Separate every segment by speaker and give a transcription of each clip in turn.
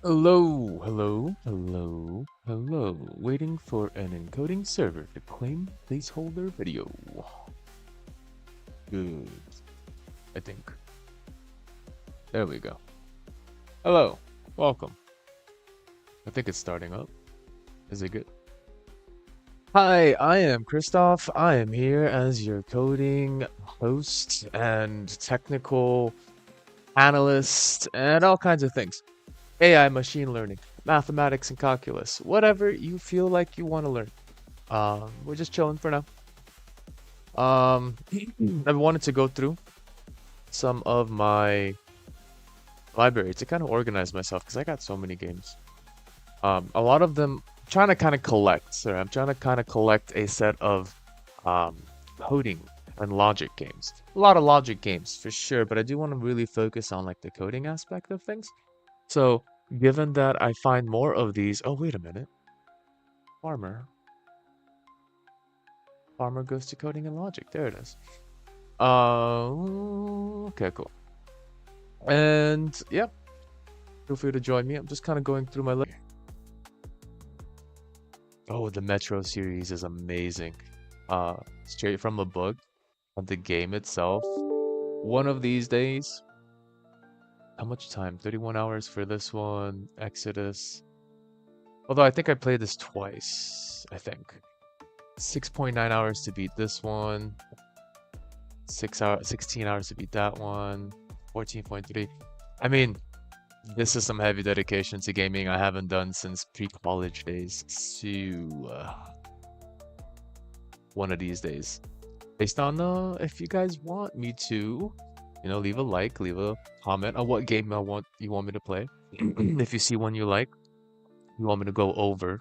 Speaker 1: Hello, hello, hello, hello. Waiting for an encoding server to claim placeholder video. Good, I think. There we go. Hello, welcome. I think it's starting up. Is it good? Hi, I am Christoph. I am here as your coding host and technical analyst and all kinds of things. AI, machine learning, mathematics, and calculus. Whatever you feel like you want to learn. We're just chilling for now. I wanted to go through some of my library to kind of organize myself because I got so many games. A lot of them trying to kind of collect. Sorry, I'm trying to kind of collect a set of um, coding and logic games. A lot of logic games for sure, but I do want to really focus on like the coding aspect of things. So, given that I find more of these, oh wait a minute, farmer, farmer goes to coding and logic. There it is. Okay, cool. And yeah, feel free to join me. I'm just kind of going through my list. Oh, the Metro series is amazing. Uh, Straight from a book of the game itself. One of these days, how much time? 31 hours for this one. Exodus. Although I think I played this twice, I think. 6.9 hours to beat this one. 16 hours to beat that one. 14.3. I mean, this is some heavy dedication to gaming I haven't done since pre-college days. So, one of these days. Based on if you guys want me to, leave a like, leave a comment on what game you want me to play. If you see one you like, you want me to go over,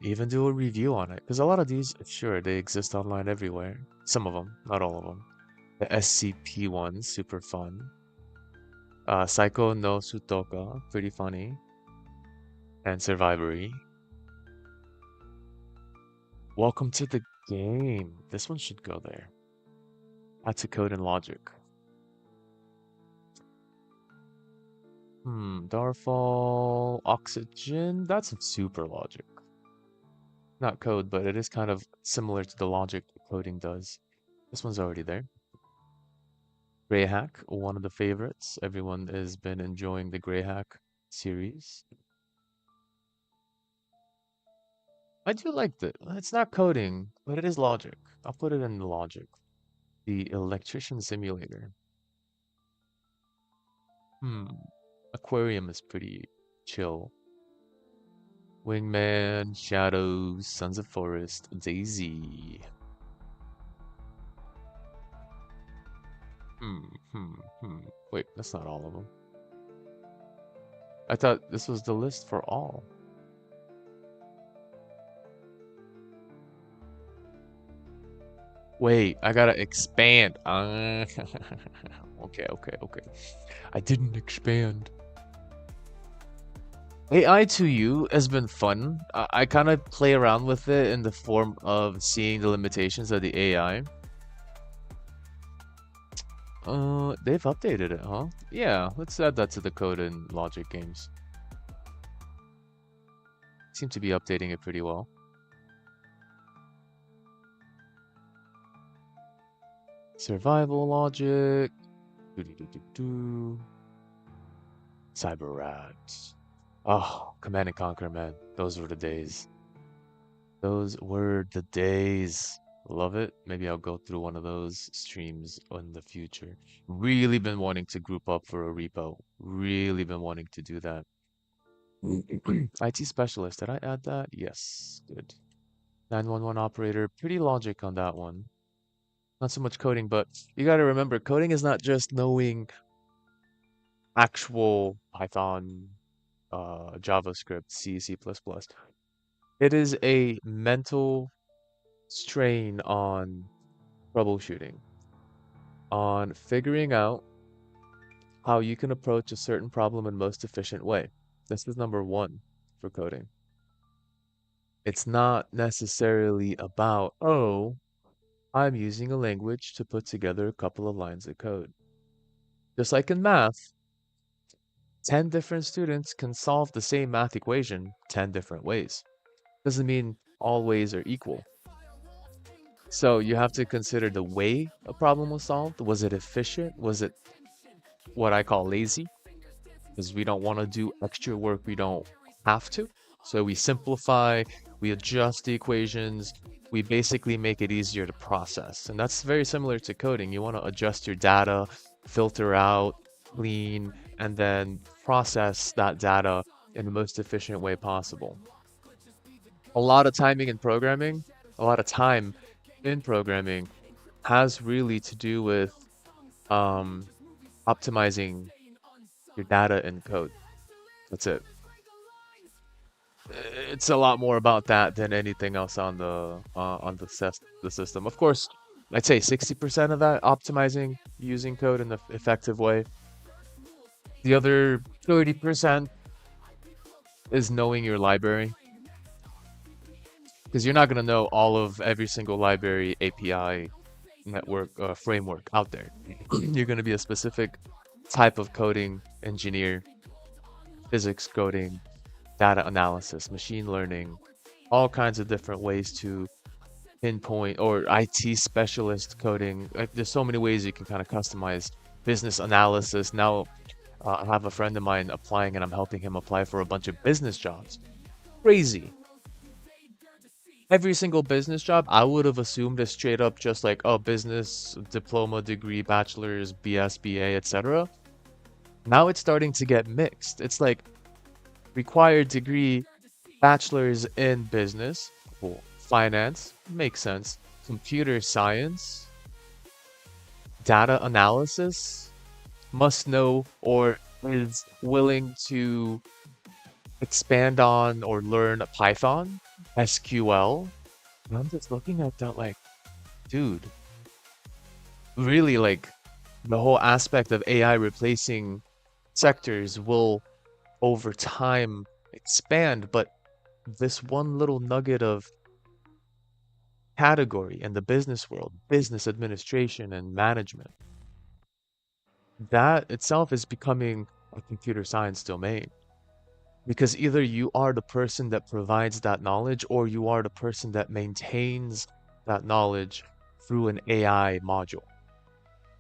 Speaker 1: even do a review on it. Because a lot of these, sure, they exist online everywhere. Some of them, not all of them. The SCP ones, super fun. Psycho no Sutoka, pretty funny. And Survivory. Welcome to the game. This one should go there. How to code and logic. Darfall, Oxygen. That's super logic. Not code, but it is kind of similar to the logic coding does. This one's already there. Greyhack, one of the favorites. Everyone has been enjoying the Greyhack series. I do like the. It's not coding, but it is logic. I'll put it in the logic. The Electrician Simulator. Hmm. Aquarium is pretty chill. Wingman, Shadows, Sons of Forest, Daisy. Hmm, Wait, that's not all of them. I thought this was the list for all. Wait, I gotta expand. Okay, okay, okay. I didn't expand. AI to you has been fun. I kind of play around with it in the form of seeing the limitations of the AI. They've updated it, huh? Yeah, let's add that to the code and logic games. Seem to be updating it pretty well. Survival logic. Doo-doo-doo-doo-doo. Cyberrat. Oh, Command and Conquer, man. Those were the days. Those were the days. Love it. Maybe I'll go through one of those streams in the future. Really been wanting to group up for a repo. Really been wanting to do that. IT specialist, did I add that? Yes, good. 911 operator, pretty logic on that one. Not so much coding, but you got to remember, coding is not just knowing actual Python, JavaScript, C, C++. It is a mental strain on troubleshooting, on figuring out how you can approach a certain problem in most efficient way. This is number one for coding. It's not necessarily about, oh, I'm using a language to put together a couple of lines of code. Just like in math, 10 different students can solve the same math equation 10 different ways. Doesn't mean all ways are equal. So you have to consider the way a problem was solved. Was it efficient? Was it what I call lazy? Because we don't want to do extra work we don't have to. So we simplify, we adjust the equations, we basically make it easier to process. And that's very similar to coding. You want to adjust your data, filter out, clean, and then process that data in the most efficient way possible. A lot of timing in programming, a lot of time in programming has really to do with um, optimizing your data and code. That's it. It's a lot more about that than anything else on the system. Of course, I'd say 60% of that optimizing using code in the effective way. The other 30% is knowing your library, because you're not going to know all of every single library, API, network, framework out there. You're going to be a specific type of coding engineer, physics coding, data analysis, machine learning, all kinds of different ways to pinpoint, or IT specialist coding. Like, there's so many ways you can kind of customize business analysis. Now, I have a friend of mine applying and I'm helping him apply for a bunch of business jobs. Crazy. Every single business job, I would have assumed is straight up just like, oh, business, diploma, degree, bachelor's, BS, BA, etc. Now it's starting to get mixed. It's like required degree, bachelor's in business, cool. Finance, makes sense. Computer science, data analysis, must know or is willing to expand on or learn Python, SQL. And I'm just looking at that like, dude, really like the whole aspect of AI replacing sectors will over time expand, but this one little nugget of category in the business world, business administration and management, that itself is becoming a computer science domain. Because either you are the person that provides that knowledge or you are the person that maintains that knowledge through an AI module.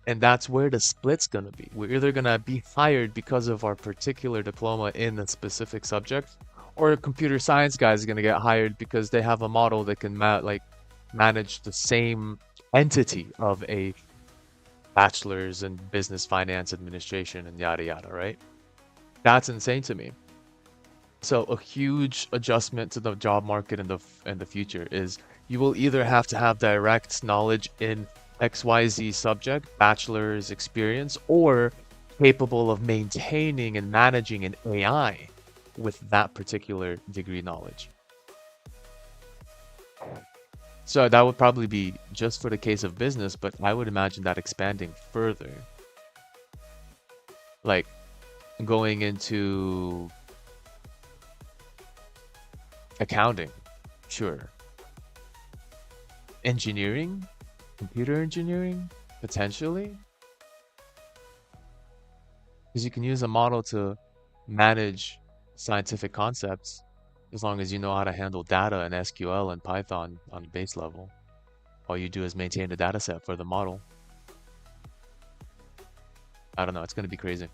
Speaker 1: And that's where the split's going to be. We're either going to be hired because of our particular diploma in a specific subject, or a computer science guy is going to get hired because they have a model that can manage the same entity of a bachelor's in business finance administration and yada yada, right? That's insane to me. So a huge adjustment to the job market in the future is you will either have to have direct knowledge in XYZ subject, bachelor's experience, or capable of maintaining and managing an AI with that particular degree knowledge. So that would probably be just for the case of business, but I would imagine that expanding further. Like going into accounting, sure. Engineering, computer engineering, potentially. Because you can use a model to manage scientific concepts as long as you know how to handle data in SQL and Python on base level. All you do is maintain the data set for the model. I don't know, it's gonna be crazy.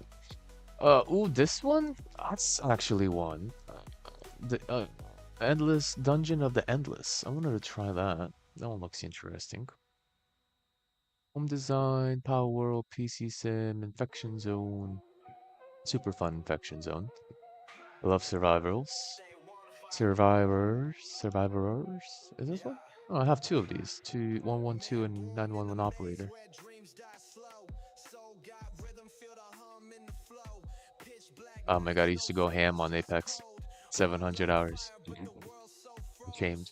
Speaker 1: Ooh, this one? That's actually one. The Endless Dungeon of the Endless. I wanted to try that. That one looks interesting. Home design, Power World, PC Sim, Infection Zone. Super fun Infection Zone. I love survivals. Survivors. Is this one? Oh, I have two of these. 112 and 911 operator. Oh my god, I used to go ham on Apex. 700 hours. Shamed.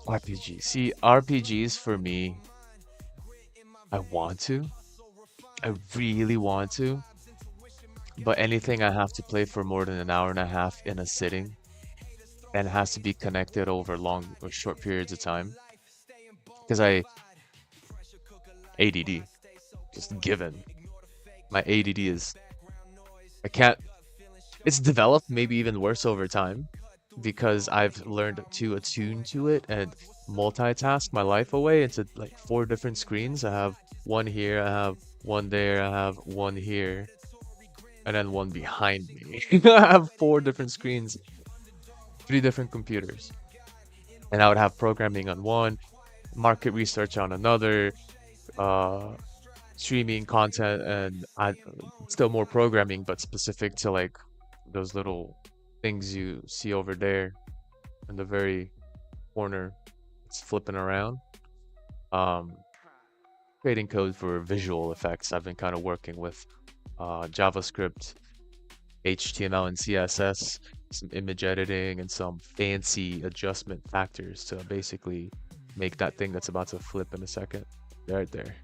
Speaker 1: RPG. See, RPGs for me, I want to. I really want to. But anything I have to play for more than an hour and a half in a sitting and has to be connected over long or short periods of time. Because ADD, just given. My ADD is, I can't, it's developed maybe even worse over time because I've learned to attune to it and multitask my life away into like four different screens. I have one here, I have one there, I have one here, and then one behind me. I have four different screens, three different computers. And I would have programming on one, market research on another, uh, streaming content, and I still more programming, but specific to like those little things you see over there in the very corner. It's flipping around. Um, Creating code for visual effects. I've been kind of working with JavaScript, HTML, and CSS, some image editing, and some fancy adjustment factors to basically make that thing that's about to flip in a second. Right there.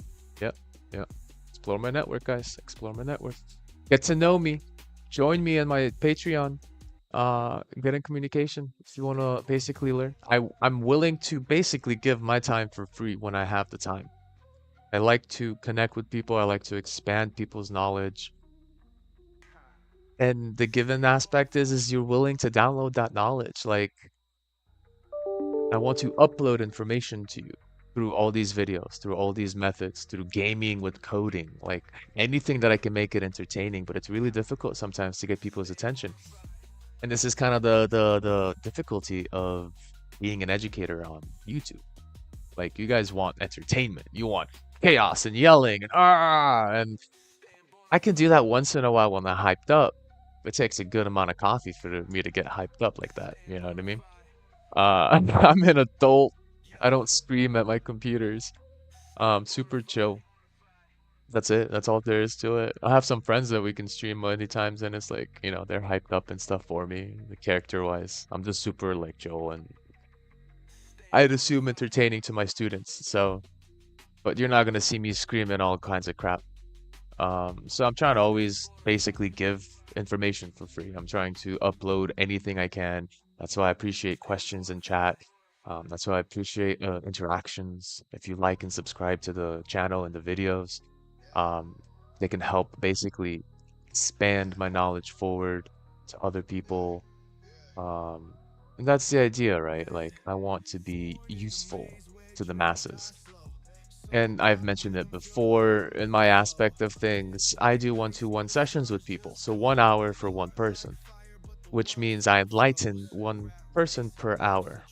Speaker 1: Yep. Yep. Explore my network, guys. Explore my network. Get to know me. Join me in my Patreon. Get in communication if you want to basically learn. I'm willing to basically give my time for free when I have the time. I like to connect with people. I like to expand people's knowledge. And the given aspect is you're willing to download that knowledge. Like I want to upload information to you through all these videos, through all these methods, through gaming with coding, like anything that I can make it entertaining, but it's really difficult sometimes to get people's attention. And this is kind of the difficulty of being an educator on YouTube. Like you guys want entertainment, you want chaos and yelling and I can do that once in a while when I'm hyped up. It takes a good amount of coffee for me to get hyped up like that. You know what I mean? I'm an adult. I don't scream at my computers. Super chill. That's it. That's all there is to it. I have some friends that we can stream many times, and it's like, they're hyped up and stuff for me, the character wise. I'm just super like chill and I'd assume entertaining to my students. So, but you're not gonna see me screaming all kinds of crap. So I'm trying to always basically give information for free. I'm trying to upload anything I can. That's why I appreciate questions in chat. That's why I appreciate interactions. If you like and subscribe to the channel and the videos, um, they can help basically expand my knowledge forward to other people. Um, and that's the idea, right? Like, I want to be useful to the masses. And I've mentioned it before in my aspect of things, I do one-to-one sessions with people. So 1 hour for one person, which means I enlighten one person per hour.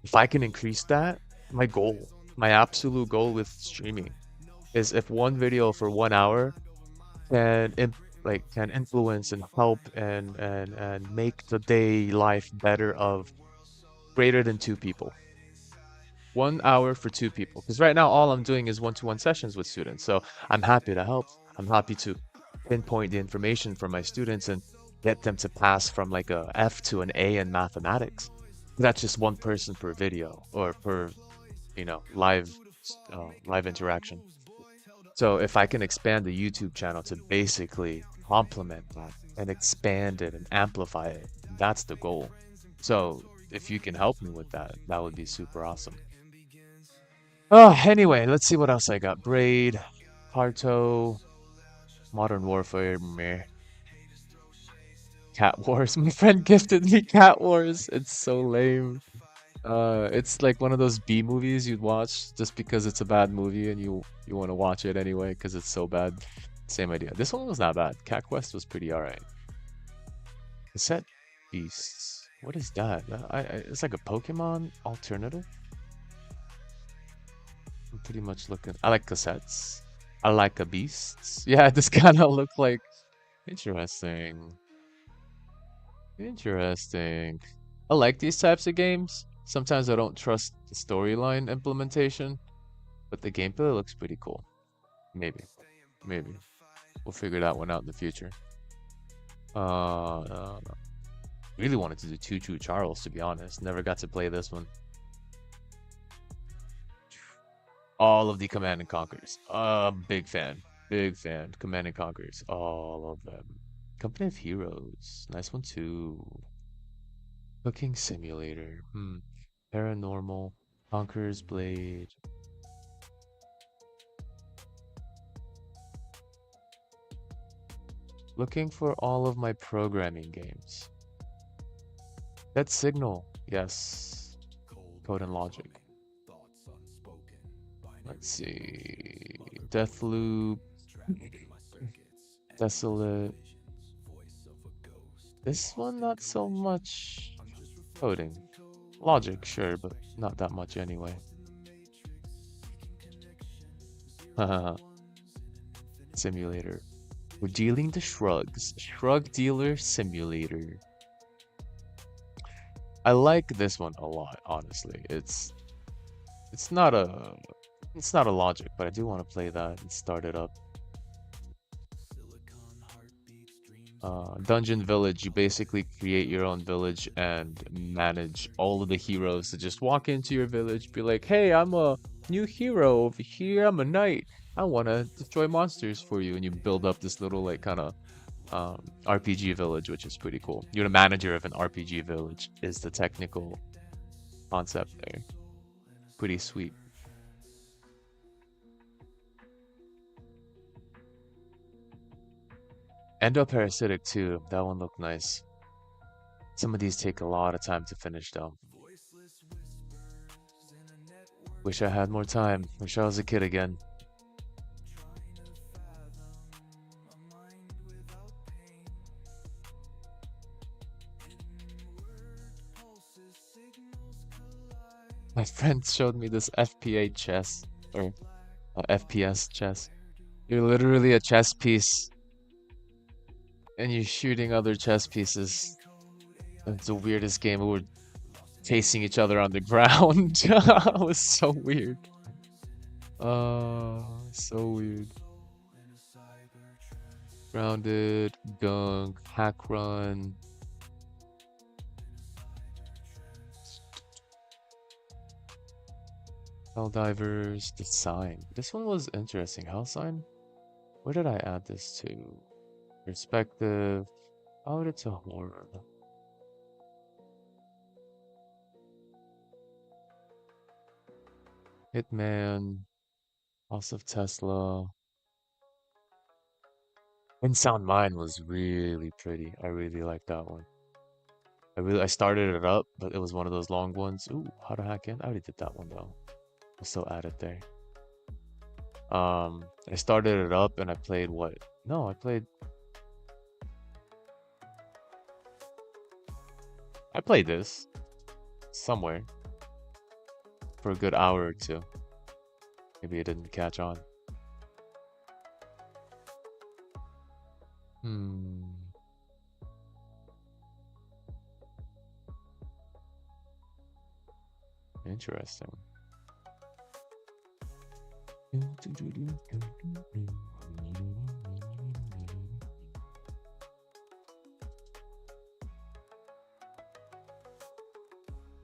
Speaker 1: If I can increase that, my goal, my absolute goal with streaming is if one video for 1 hour can can influence and help and make the day life better of greater than two people. 1 hour for two people. Because right now all I'm doing is one-to-one sessions with students. So I'm happy to help. I'm happy to pinpoint the information for my students and get them to pass from like a F to an A in mathematics. That's just one person per video or per, live interaction. So if I can expand the YouTube channel to basically complement that and expand it and amplify it, that's the goal. So if you can help me with that, that would be super awesome. Oh, anyway, let's see what else I got. Braid, Parto, Modern Warfare, meh. Cat Wars. My friend gifted me Cat Wars. It's so lame. It's like one of those B movies you'd watch just because it's a bad movie and you want to watch it anyway because it's so bad. Same idea. This one was not bad. Cat Quest was pretty alright. Cassette Beasts. What is that? It's like a Pokemon alternative. I'm pretty much looking. I like cassettes. I like a beasts. Yeah, this kind of look like interesting. Interesting. I like these types of games. Sometimes I don't trust the storyline implementation, but the gameplay looks pretty cool. Maybe. Maybe. We'll figure that one out in the future. No. Really wanted to do Choo Choo Charles, to be honest. Never got to play this one. All of the Command and Conquers. Big fan. Big fan. Command and Conquers. All of them. Company of Heroes. Nice one too. Cooking Simulator. Paranormal. Conqueror's Blade. Looking for all of my programming games. That Signal. Yes. Code and Logic. Let's see. Deathloop. Desolate. This one, not so much coding. Logic, sure, but not that much anyway. Simulator. We're dealing the shrugs. Shrug Dealer Simulator. I like this one a lot, honestly. It's not a logic, but I do want to play that and start it up. Dungeon Village, you basically create your own village and manage all of the heroes to just walk into your village, be like, hey, I'm a new hero over here, I'm a knight, I want to destroy monsters for you, and you build up this little like kind of RPG village, which is pretty cool. You're the manager of an RPG village is the technical concept there. Pretty sweet. Endoparasitic too, that one looked nice. Some of these take a lot of time to finish though. Wish I had more time. Wish I was a kid again. My friend showed me this FPA chess, or FPS chess. You're literally a chess piece, and you're shooting other chess pieces. It's the weirdest game. We're chasing each other on the ground. It was so weird. So weird. Grounded, Gunk, Hack Run. Helldivers, The Sign. This one was interesting. Hell Sign? Where did I add this to? Perspective. Oh, it's a horror. Hitman. House of Tesla. Unsound Mind was really pretty. I really like that one. I started it up, but it was one of those long ones. Ooh, how to hack in? I already did that one though. I'll still add it there. I started it up and I played what? No, I played this somewhere for a good hour or two. Maybe it didn't catch on. Interesting.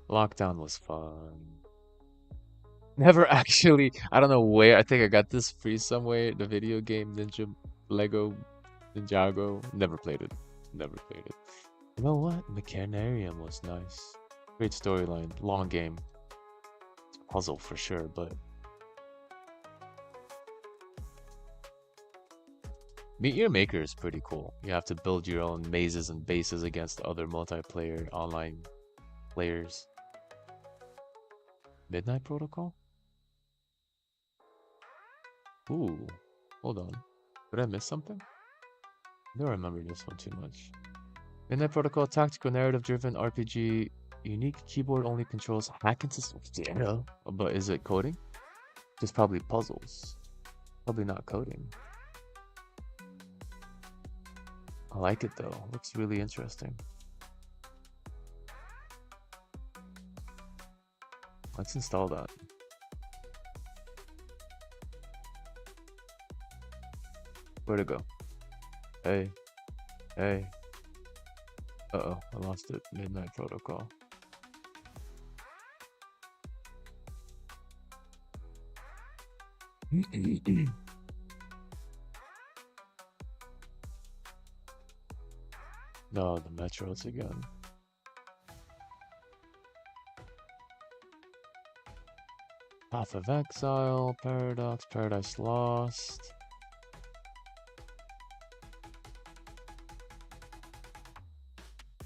Speaker 1: Lockdown was fun. Never actually, I don't know where, I think I got this free somewhere, the video game Lego Ninjago. Never played it. Never played it. You know what? Mechanarium was nice. Great storyline. Long game. It's a puzzle for sure, but Meet Your Maker is pretty cool. You have to build your own mazes and bases against other multiplayer online players. Midnight Protocol? Ooh, hold on. Did I miss something? I don't remember this one too much. Midnight Protocol, tactical narrative-driven RPG, unique keyboard-only controls, hacking system. Yeah, but is it coding? Just probably puzzles. Probably not coding. I like it though. Looks really interesting. Let's install that. Where'd it go? Hey. Hey. Uh-oh, I lost it. Midnight Protocol. No, the Metros again. Path of Exile, Paradox, Paradise Lost.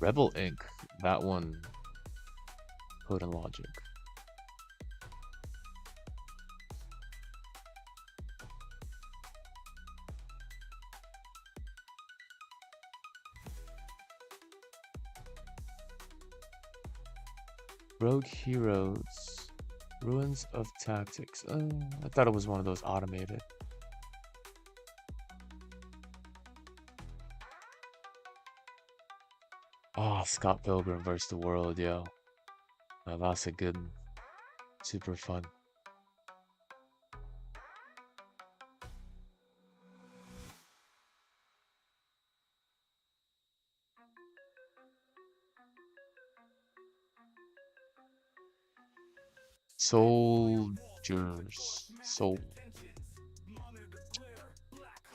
Speaker 1: Rebel Inc. That one, Code and Logic. Rogue Heroes. Ruins of Tactics. I thought it was one of those automated. Oh, Scott Pilgrim vs. the World, yo. Now that's a good one. Super fun. Soldiers.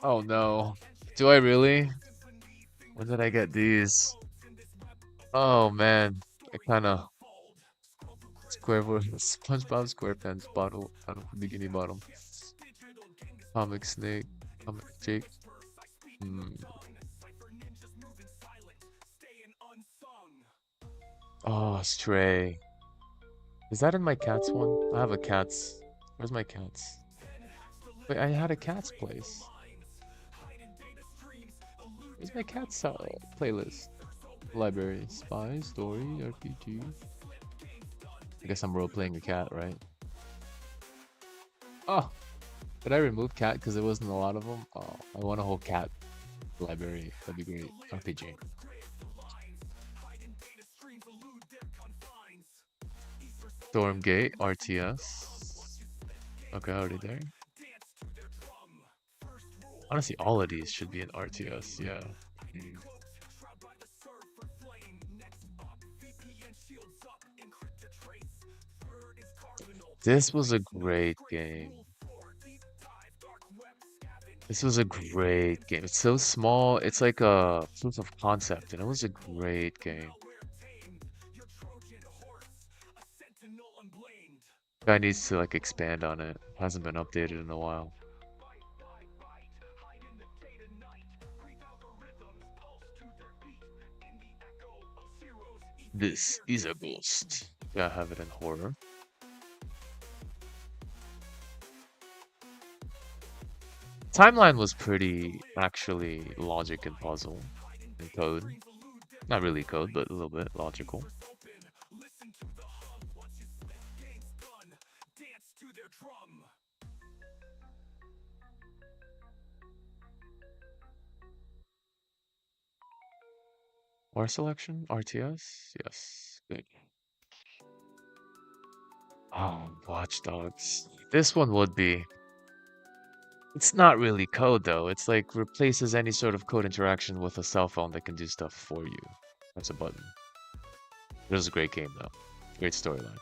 Speaker 1: Oh no. Do I really? When did I get these? Oh man. I kinda SpongeBob SquarePants bottle out of the bikini bottom. Comic Snake. Comic Jake. Oh, Stray. Is that in my cats one? I have a cats. Where's my cats? Wait, I had a cats place. Where's my cats playlist? Library. Spy, story, RPG. I guess I'm role-playing a cat, right? Oh! Did I remove cat because there wasn't a lot of them? Oh, I want a whole cat library. That'd be great. RPG. Stormgate, RTS. Okay, already there. Honestly, all of these should be in RTS, yeah. This was a great game. This was a great game. It's so small, it's like a proof of concept, and it was a great game. Guy needs to like expand on it. Hasn't been updated in a while. This is a ghost. Gotta have it in horror. Timeline was pretty actually logic and puzzle and code. Not really code, but a little bit logical. R selection? RTS? Yes. Good. Oh, Watch Dogs. This one would be. It's not really code though. It's like replaces any sort of code interaction with a cell phone that can do stuff for you. That's a button. It was a great game though. Great storyline.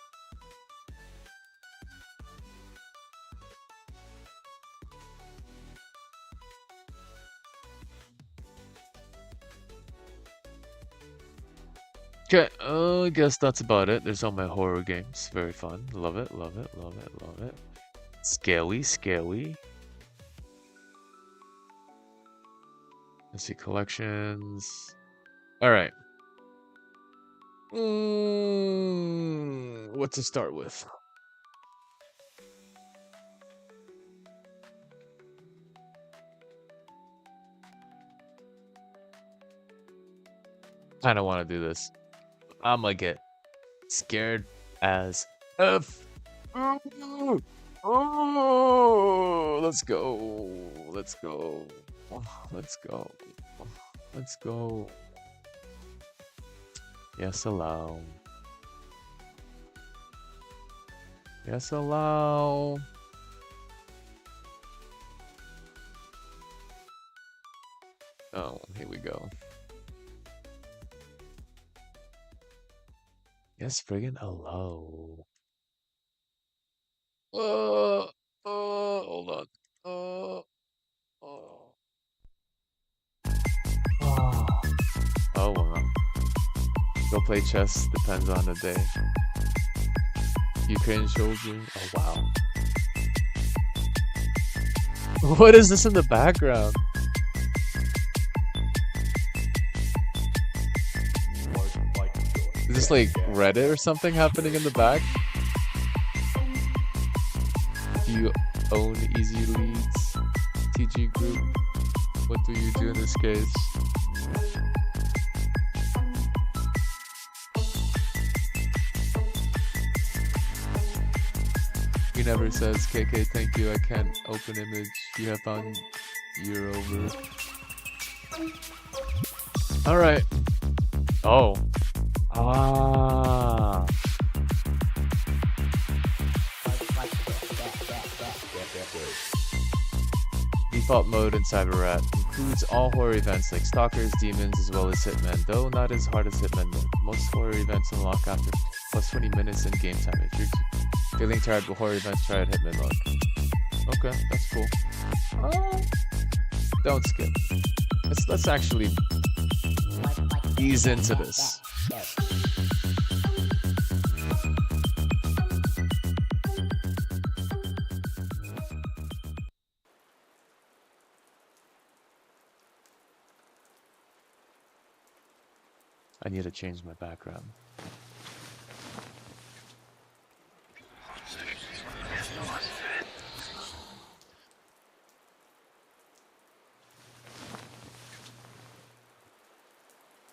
Speaker 1: Okay, I guess that's about it. There's all my horror games. Very fun. Love it, love it, love it, love it. Scary, scary. Let's see, collections. Alright. What to start with? I don't want to do this. I'm gonna get scared as F. Oh, let's go. Let's go. Let's go. Let's go. Yes, allow. Yes, allow. Oh, here we go. Yes, friggin' allow. Hold on. Oh, wow. Go play chess, depends on the day. Ukraine soldier. Oh, wow. What is this in the background? Is this like Reddit or something happening in the back? Do you own Easy Leads TG group? What do you do in this case? He never says, KK, thank you, I can't open image. You have found you're over. Alright. Oh. Ah. Default mode in Cyberrat includes all horror events like stalkers, demons, as well as hitmen, though not as hard as hitmen mode. Most horror events unlock after plus 20 minutes in game time. If you're feeling tired with horror events, try out hitman mode. Okay, that's cool. Don't skip. Let's actually ease into this. I need to change my background.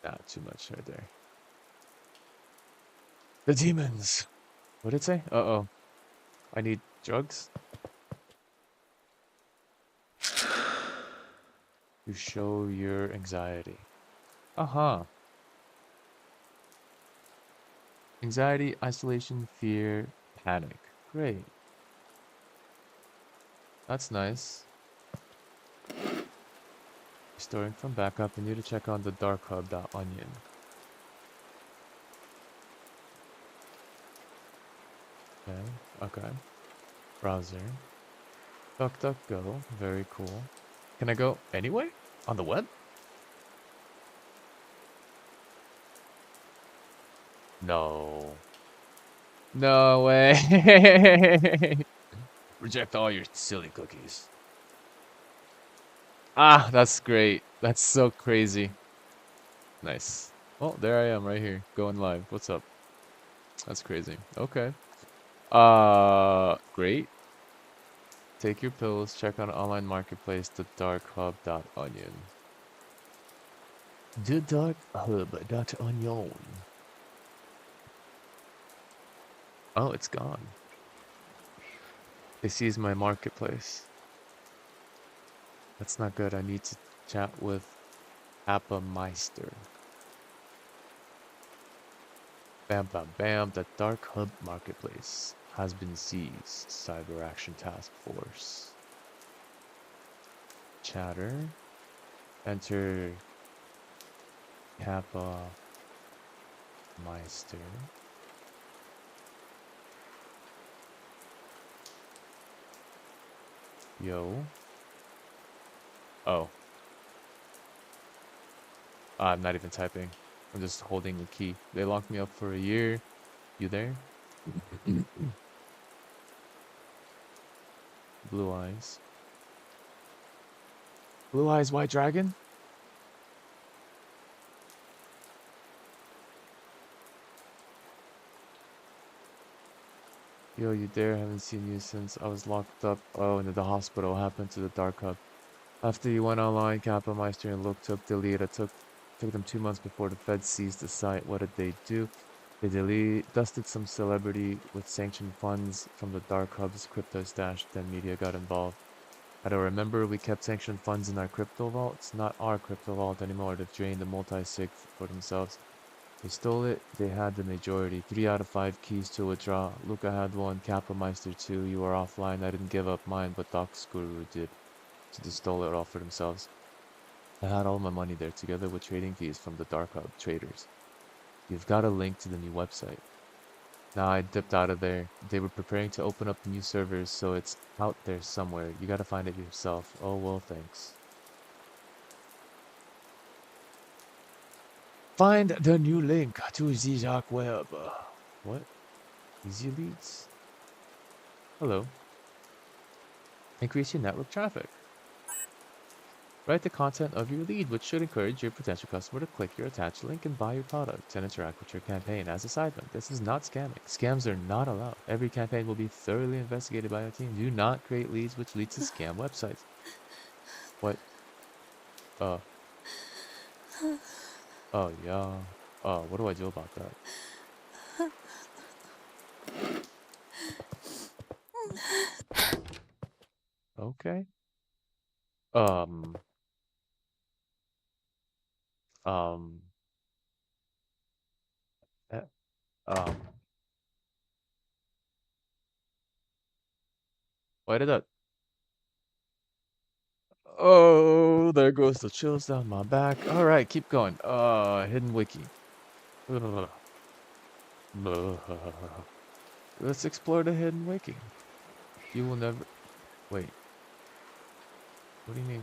Speaker 1: Not too much right there. The demons! What did it say? Uh-oh. I need drugs? To show your anxiety. Uh-huh. Anxiety, isolation, fear, panic. Great. That's nice. Restoring from backup, I need to check on the darkhub.onion. Okay. Browser. DuckDuckGo. Very cool. Can I go anyway? On the web? No. No way. Reject all your silly cookies. Ah, that's great. That's so crazy. Nice. Oh, there I am right here, going live. What's up? That's crazy. Okay. Great. Take your pills, check on online marketplace, the darkhub.onion. The darkhub.onion. Oh, it's gone. They seized my marketplace. That's not good. I need to chat with Appa Meister. Bam, bam, bam. The Dark Hub Marketplace has been seized. Cyber Action Task Force. Chatter. Enter Kappa Meister. Yo. Oh. I'm not even typing. I'm just holding the key. They locked me up for a year. You there? Blue eyes. Blue eyes, white dragon? Yo, you there? Haven't seen you since I was locked up. Oh, and the hospital happened to the Dark Hub. After you went online, Kappa Meister and Look took delete. It took them 2 months before the feds seized the site. What did they do? They dusted some celebrity with sanctioned funds from the Dark Hub's crypto stash. Then media got involved. I don't remember, we kept sanctioned funds in our crypto vault. It's not our crypto vault anymore. They've drained the multi-sig for themselves. They stole it. They had the majority. 3 out of 5 keys to withdraw. Luca had one. Kappa Meister 2. You were offline. I didn't give up mine, but Doc's Guru did. So they stole it all for themselves. I had all my money there together with trading fees from the Dark Hub traders. You've got a link to the new website. Now I dipped out of there. They were preparing to open up new servers, so it's out there somewhere. You gotta find it yourself. Oh well, thanks. Find the new link to the dark web. What? Easy leads? Hello. Increase your network traffic. Write the content of your lead, which should encourage your potential customer to click your attached link and buy your product and interact with your campaign. As a side note, this is not scamming. Scams are not allowed. Every campaign will be thoroughly investigated by our team. Do not create leads which lead to scam websites. What? Uh, oh, yeah. What do I do about that? Okay. Um, um, eh, um, why did that? Oh, there goes the chills down my back. All right, keep going. Hidden wiki. Ugh. Let's explore the hidden wiki. You will never. Wait, what do you mean?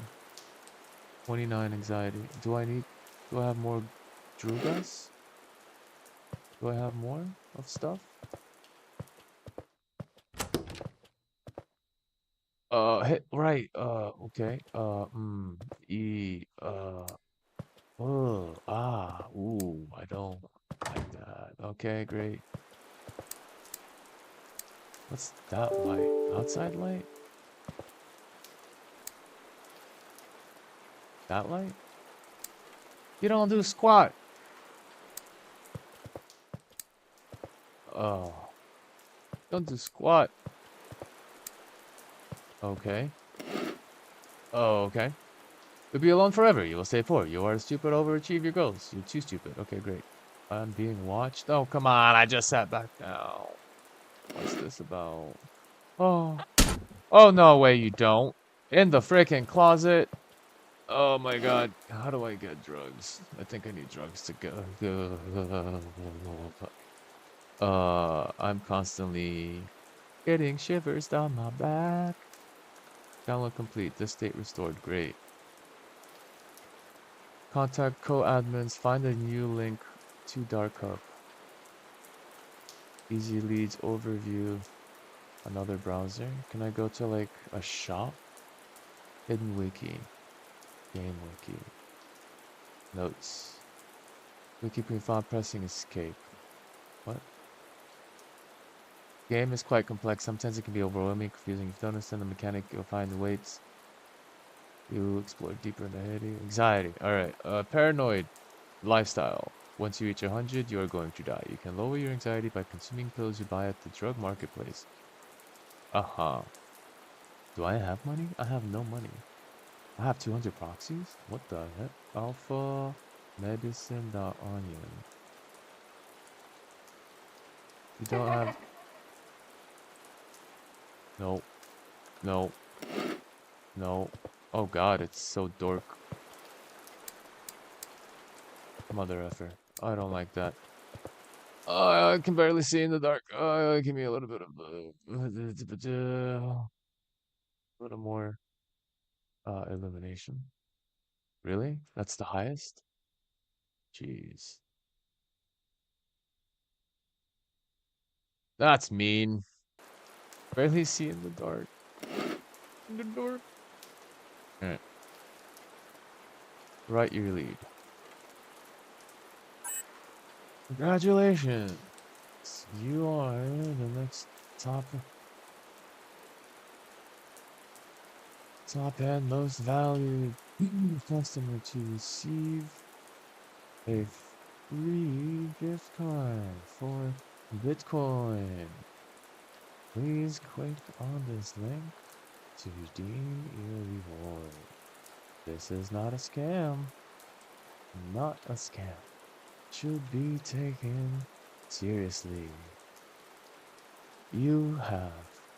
Speaker 1: 29 anxiety. Do I need. Do I have more drugas? Do I have more of stuff? Hit. Right. Okay. Ooh, I don't like that. Okay, great. What's that light? Outside light? That light? You don't do squat. Oh, don't do squat. Okay. Oh, okay. You'll be alone forever. You will stay poor. You are stupid. Overachieve your goals. You're too stupid. Okay, great. I'm being watched. Oh, come on. I just sat back down. What's this about? Oh. Oh, no way you don't. In the freaking closet. Oh my god. How do I get drugs? I think I need drugs to go. I'm constantly getting shivers down my back. Download complete. This state restored. Great. Contact co-admins. Find a new link to Dark Hub. Easy leads overview. Another browser. Can I go to like a shop? Hidden wiki. Game wiki. Notes. Wiki found pressing escape. What? Game is quite complex. Sometimes it can be overwhelming, confusing. If you don't understand the mechanic, you'll find the weights. You explore deeper into anxiety. Alright. Paranoid lifestyle. Once you reach 100, you are going to die. You can lower your anxiety by consuming pills you buy at the drug marketplace. Uh-huh. Do I have money? I have no money. I have 200 proxies? What the heck? Alpha medicine.onion. You don't have... No. No. No. Oh god, it's so dork. Mother effer. I don't like that. I can barely see in the dark. Give me a little bit of a little more illumination. Really? That's the highest? Jeez. That's mean. Barely see in the dark. In the dark. Alright. Write your lead. Congratulations. You are the next top and most valued customer to receive a free gift card for Bitcoin. Please click on this link to redeem your reward. This is not a scam. Not a scam. Should be taken seriously. You have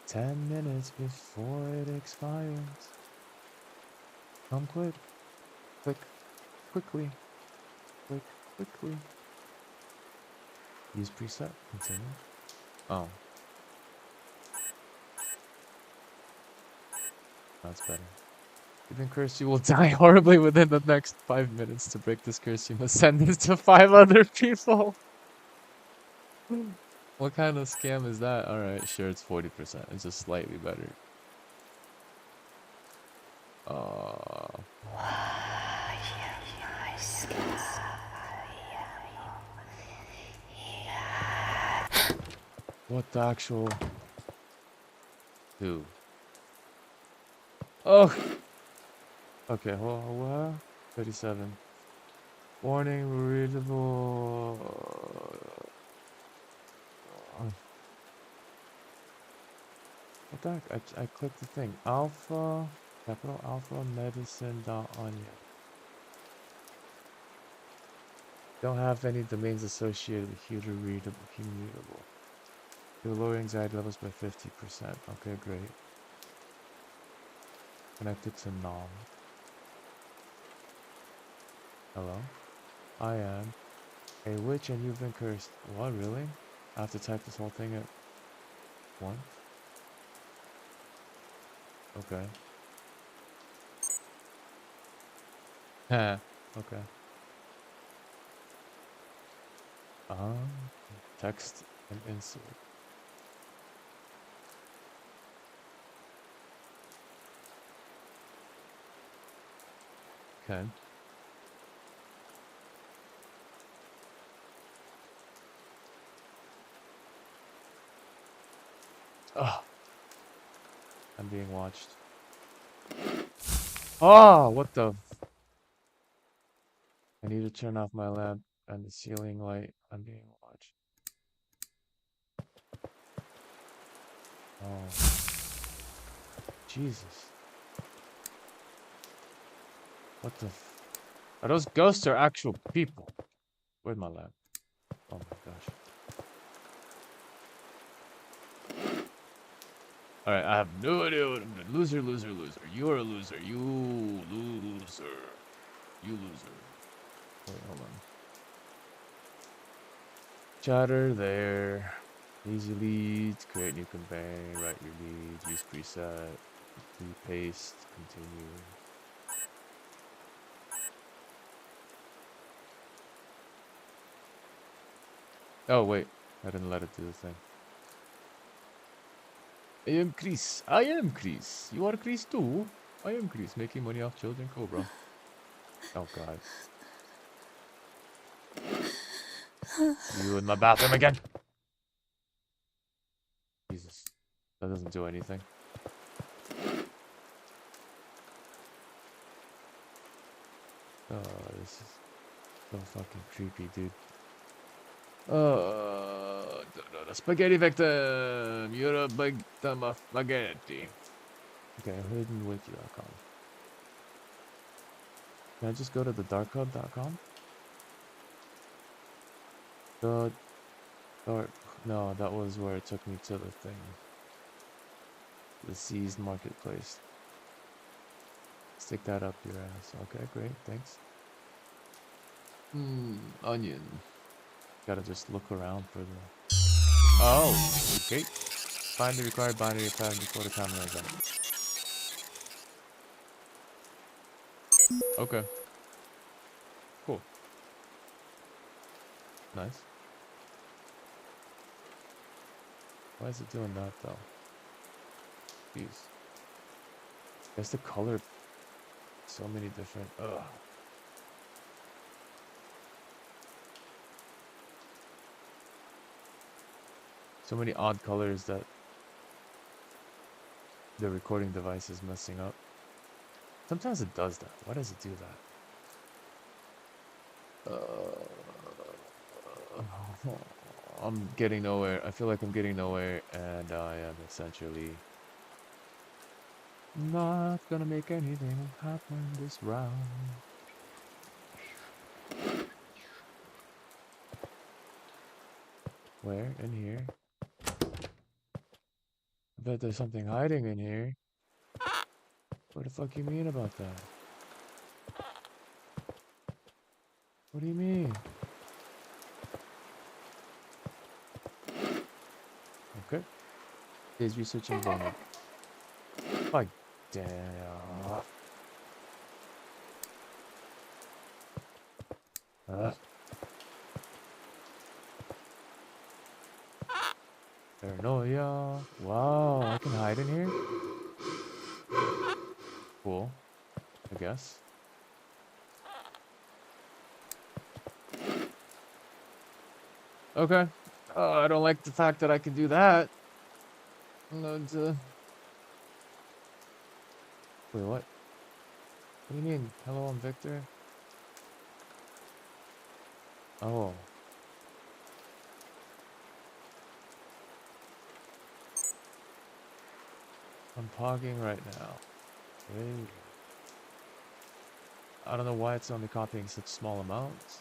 Speaker 1: 10 minutes before it expires. Come quick. Click quickly. Click quickly. Use preset. Continue. Oh. That's better. Even curse, you will die horribly within the next 5 minutes. To break this curse, you must send this to 5 other people. What kind of scam is that? Alright, sure, it's 40%. It's just slightly better. What the actual... Dude. Oh! Okay, what? 37. Warning, readable... What the heck? I clicked the thing. Alpha, capital Alpha, medicine dot onion. Don't have any domains associated with human readable. It'll lower anxiety levels by 50%. Okay, great. Connected to nom. Hello? I am a witch and you've been cursed. What, really? I have to type this whole thing at once? Okay. Huh. Okay. Text and insert. Okay. Oh, I'm being watched. Oh, what the? I need to turn off my lamp and the ceiling light. I'm being watched. Oh, Jesus. What the? Are those ghosts or actual people? Where's my lamp? Oh my gosh. Alright, I have no idea what I'm doing. Loser, loser, loser. You're a loser. You loser. You loser. Wait, hold on. Chatter there. Easy leads. Create new campaign. Write your leads. Use preset. Paste. Continue. Oh, wait. I didn't let it do the thing. I am Chris. I am Chris. You are Chris too? I am Chris. Making money off children. Cool, bro. Oh, God. You in my bathroom again? Jesus. That doesn't do anything. Oh, this is so fucking creepy, dude. The spaghetti victim! You're a victim of spaghetti. Okay, hiddenwiki.com. Can I just go to the darkhub.com? The dark... No, that was where it took me to the thing. The seized marketplace. Stick that up your ass. Okay, great, thanks. Onion. Gotta just look around for the... Oh, okay. Find the required binary pattern before the camera is out. Okay. Cool. Nice. Why is it doing that though? Jeez. Guess the color... So many different... Ugh. So many odd colors that the recording device is messing up. Sometimes it does that. Why does it do that? I'm getting nowhere. I feel like I'm getting nowhere, and I am essentially not gonna make anything happen this round. Where? In here? I bet there's something hiding in here. What the fuck you mean about that? What do you mean? Okay. Is researching vulnerable. Fuck damn. Paranoia. Wow, I can hide in here? Cool. I guess. Okay. I don't like the fact that I can do that. No, wait, what? What do you mean? Hello, I'm Victor? Oh. I'm pogging right now. Wait. I don't know why it's only copying such small amounts.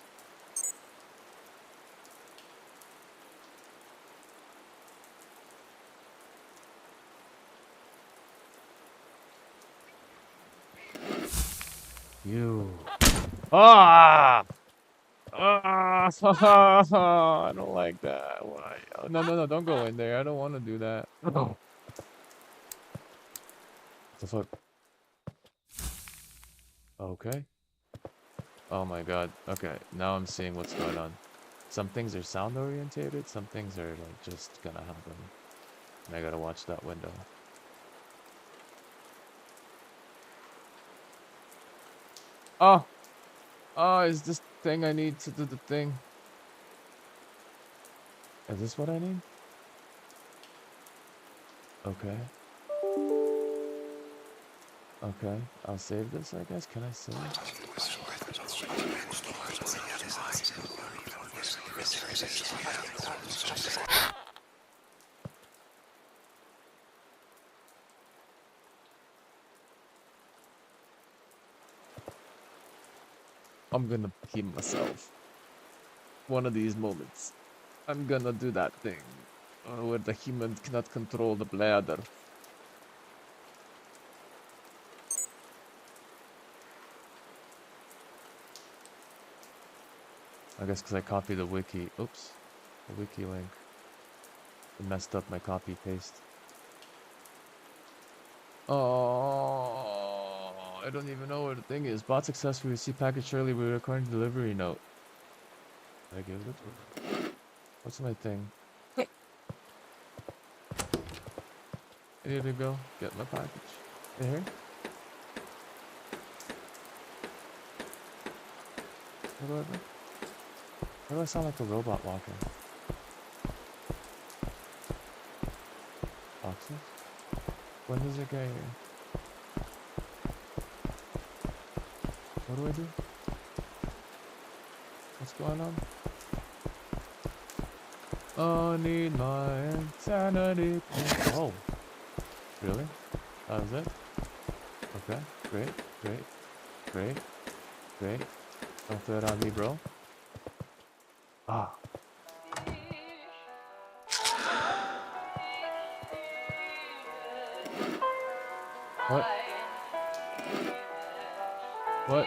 Speaker 1: You. Ah! Ah! I don't like that. Why? Oh, no, no, no, don't go in there. I don't want to do that. Oh. What the fuck? Okay. Oh my god. Okay, now I'm seeing what's going on. Some things are sound orientated, some things are like just gonna happen. And I gotta watch that window. Oh! Oh, is this thing I need to do the thing? Is this what I need? Okay. Okay, I'll save this, I guess. Can I save? I'm gonna keep myself. One of these moments. I'm gonna do that thing. Where the human cannot control the bladder. I guess because I copied the wiki. Oops. The wiki link. It messed up my copy paste. Oh, I don't even know where the thing is. Bot successfully received package early. We're recording delivery note. Did I give it? What's my thing? I need to go get my package. You here? Why do I sound like a robot walking? Boxes? When does it get here? What do I do? What's going on? I need my insanity. Oh, really? That was it? Okay, great, great, great, great. Don't throw it on me, bro. Ah. What? What?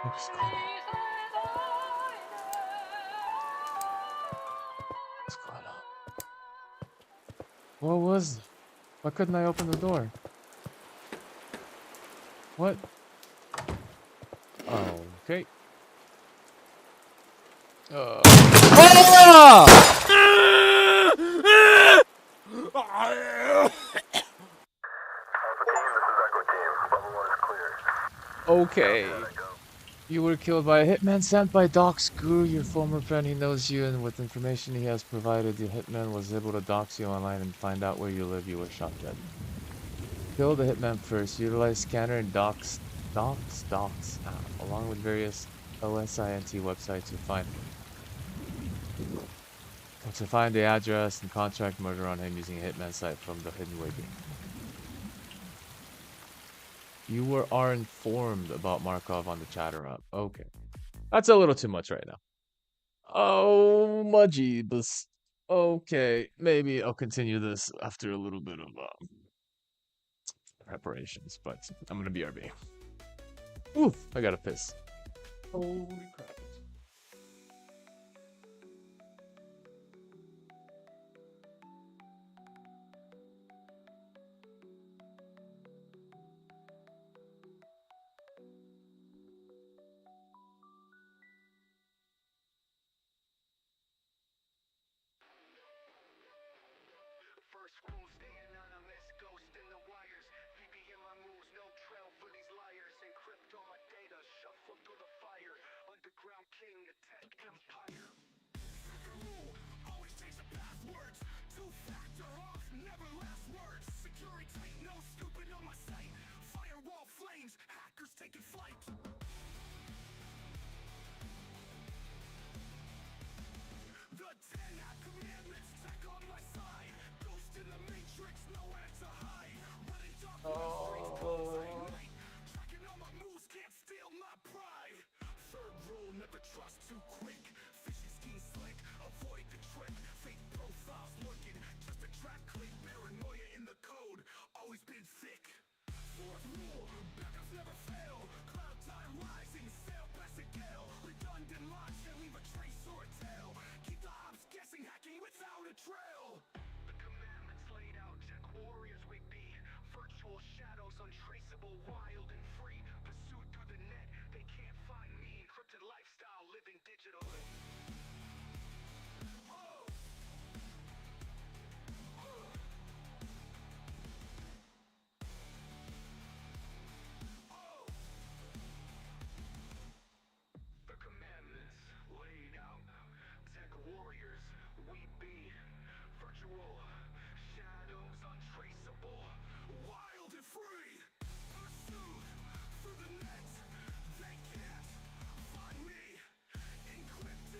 Speaker 1: What's going on? What's going on? What was it? Why couldn't I open the door? What? Okay. Ah! Okay. You were killed by a hitman sent by Doc Screw, your former friend. He knows you, and with information he has provided, the hitman was able to dox you online and find out where you live. You were shot dead. Kill the hitman first. Utilize scanner and docs app, along with various OSINT websites to find the address and contract murder on him using a hitman site from the hidden wiki. You are informed about Markov on the chatter app. Okay. That's a little too much right now. Oh, my jeebus. Okay, maybe I'll continue this after a little bit of preparations, but I'm gonna BRB. Oof, I gotta piss. Holy crap.
Speaker 2: passwords. Two-factor off, never last words. Security tight, no scooping on my site. Firewall flames, hackers taking flight. The 10 commandments, tech on my side. Ghost in the matrix, nowhere to hide. Running dark streets, bullseye night. Tracking all my moves, can't steal my pride. Third rule, never trust too quick. Fishing scheme slick, avoid the trick. Fake profiles lurking, just a track click. Paranoia in the code, always been thick. Fourth rule, backups never fail. Cloud time rising, sail past a gale. Redundant launch can leave a trace or a tail. Keep the ops guessing, hacking without a trail. The commandments laid out, tech warriors we be. Virtual shadows, untraceable, wild and free. Pursued through the net, they can't find me. Encrypted lifestyle, living digitally. Oh! The commandments laid out, tech warriors we be. Virtual shadows untraceable, wild and free. Pursued through the net, they can't find me. Encrypted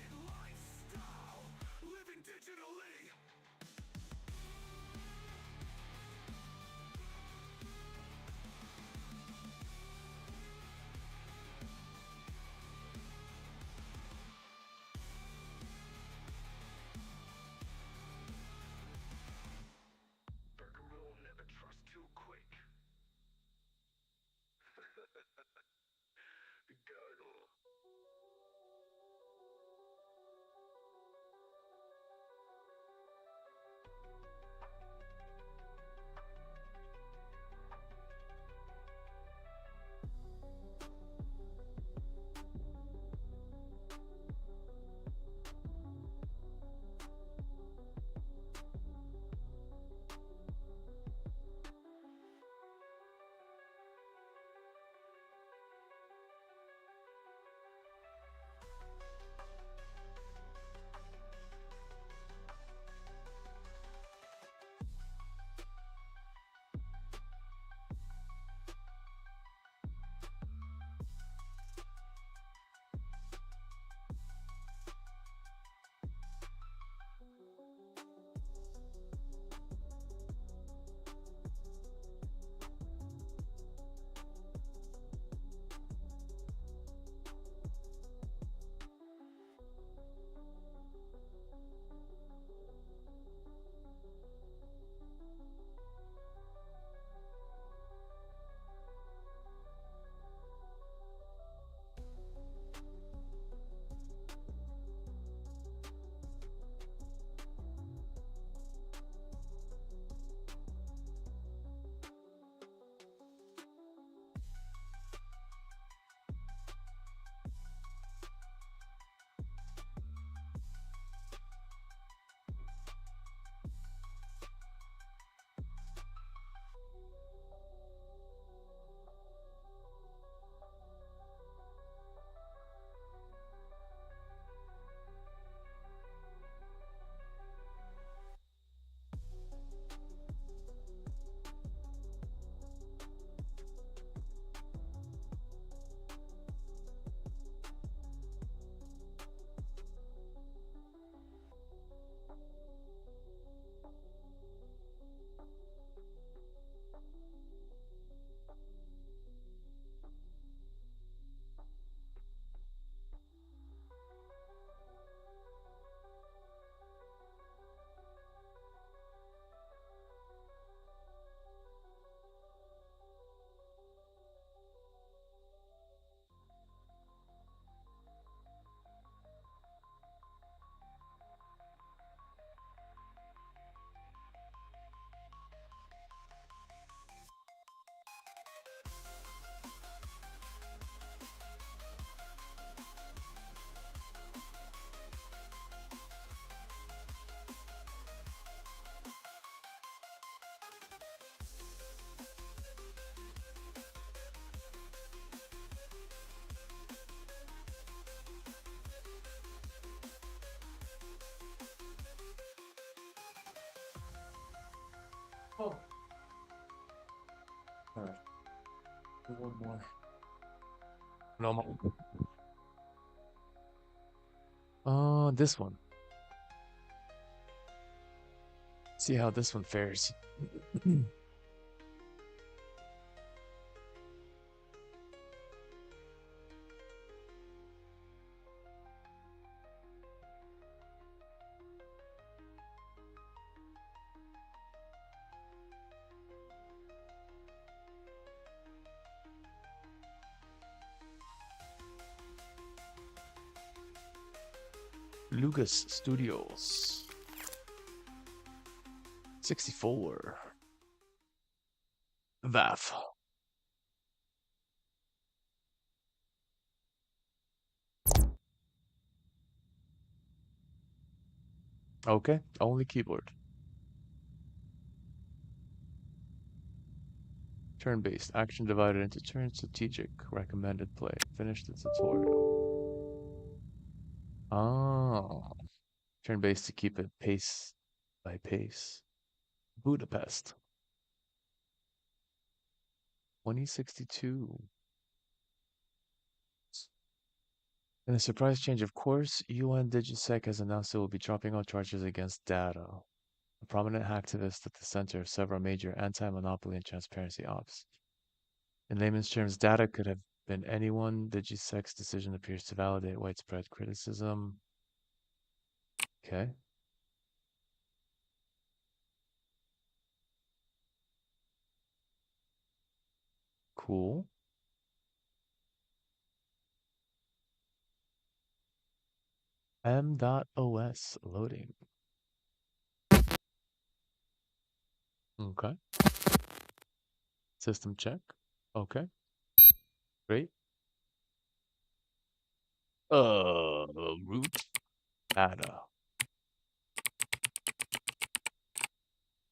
Speaker 1: Oh. Alright. One more. Normal. This one. See how this one fares. Lucas Studios 64 VAF. Okay, only keyboard. Turn-based, action divided into turns, strategic, recommended play. Finish the tutorial. Oh, turn-based to keep it pace by pace. Budapest. 2062. In a surprise change of course, UN DigiSec has announced it will be dropping all charges against Data, a prominent hacktivist at the center of several major anti-monopoly and transparency ops. In layman's terms, Data could have been anyone. DigiSec's decision appears to validate widespread criticism. Okay. Cool. M.OS loading. Okay. System check. Okay. Great. Root data.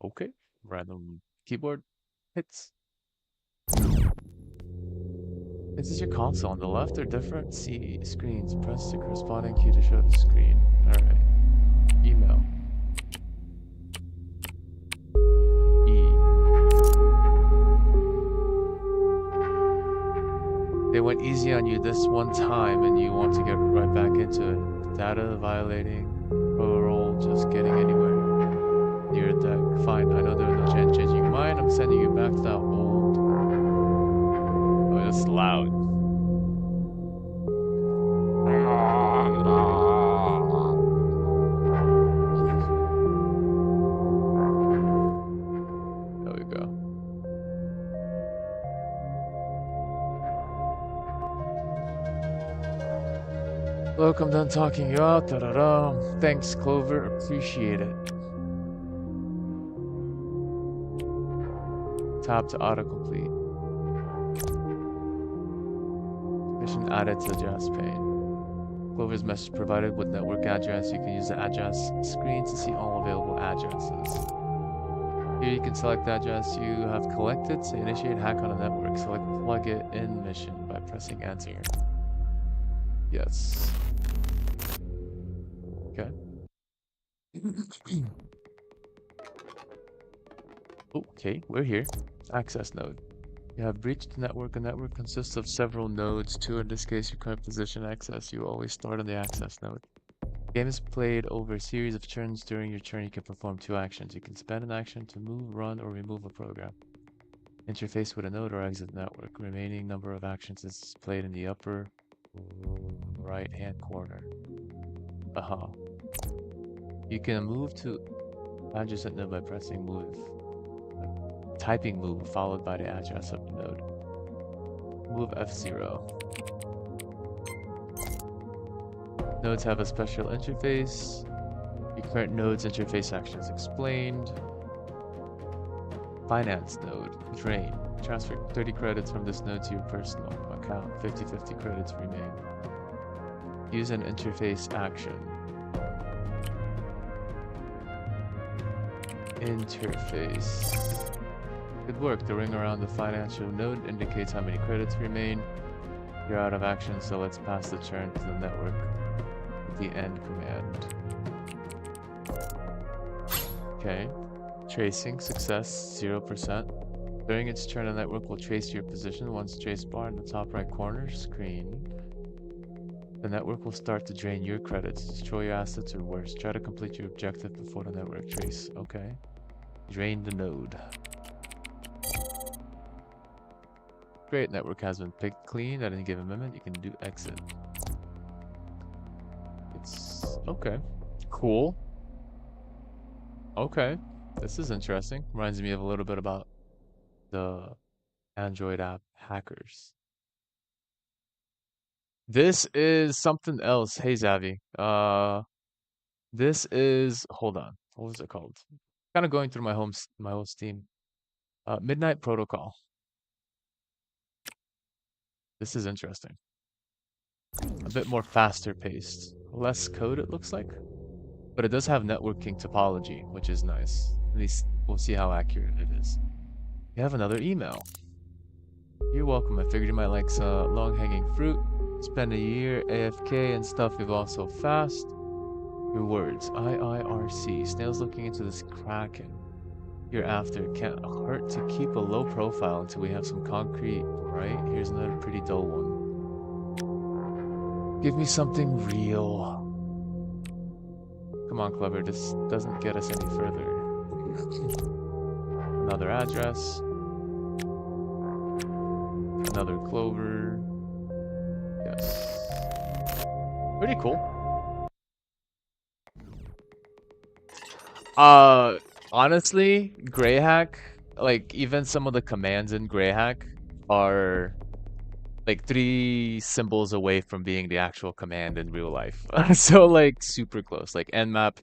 Speaker 1: Okay. Random keyboard hits. Is this your console on the left or different? See screens. Press the corresponding key to show the screen. Alright. Email. They went easy on you this one time and you want to get right back into it. Data violating, overall just getting anywhere near a deck. Fine, I know there's no chance changing your mind. I'm sending you back to that old. Oh, that's loud. There we go. Look, I'm done talking you out. Da-da-da. Thanks, Clover. Appreciate it. Tap to autocomplete. Mission added to Jazz pane. Clover's message provided with network address. You can use the address screen to see all available addresses. Here you can select the address you have collected to initiate hack on a network. Select plug it in mission by pressing enter. Yes. Okay. Okay, we're here. Access node. You have breached the network. A network consists of several nodes. Two in this case, your current position access. You always start on the access node. The game is played over a series of turns. During your turn, you can perform two actions. You can spend an action to move, run, or remove a program. Interface with a node or exit the network. Remaining number of actions is displayed in the upper right-hand corner. You can move to adjacent node by pressing move. Typing move followed by the address of the node. Move F0. Nodes have a special interface. Your current node's interface actions explained. Finance node. Drain. Transfer 30 credits from this node to your personal account. 50-50 credits remain. Use an interface action. Interface. Good work. The ring around the financial node indicates how many credits remain. You're out of action, so let's pass the turn to the network with the end command. Okay. Tracing success 0%. During its turn, the network will trace your position. Once trace bar in the top right corner screen, the network will start to drain your credits, destroy your assets, or worse. Try to complete your objective before the network trace. Okay. Drain the node. Great, network has been picked clean. At any given moment, you can do exit. It's okay. Cool. Okay. This is interesting. Reminds me of a little bit about the Android app Hackers. This is something else. Hey Zavi. This is, hold on. What was it called? Kind of going through my whole Steam. Midnight Protocol. This is interesting. A bit more faster paced. Less code it looks like. But it does have networking topology, which is nice. At least we'll see how accurate it is. You have another email. You're welcome. I figured you might like some long-hanging fruit. Spend a year AFK and stuff evolve so fast. Your words. IIRC. Snails looking into this kraken. You're after. Can't hurt to keep a low profile until we have some concrete, right? Here's another pretty dull one. Give me something real. Come on, Clever. This doesn't get us any further. Another address. Another Clover. Yes. Pretty cool. Honestly, Greyhack, like even some of the commands in Greyhack are like 3 symbols away from being the actual command in real life. So like super close. Like nmap,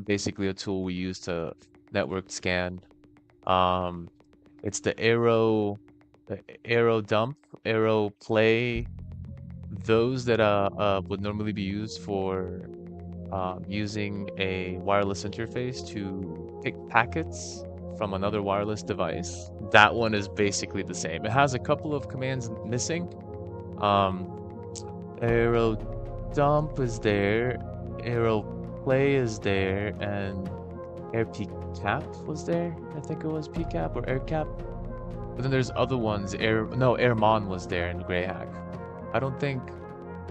Speaker 1: basically a tool we use to network scan. It's the arrow dump, arrow play. Those that would normally be used for using a wireless interface to pick packets from another wireless device. That one is basically the same. It has a couple of commands missing. Arrow dump is there, arrow play is there, and air pcap was there. I think it was pcap or air cap. But then there's other ones. Airmon was there in Greyhack. I don't think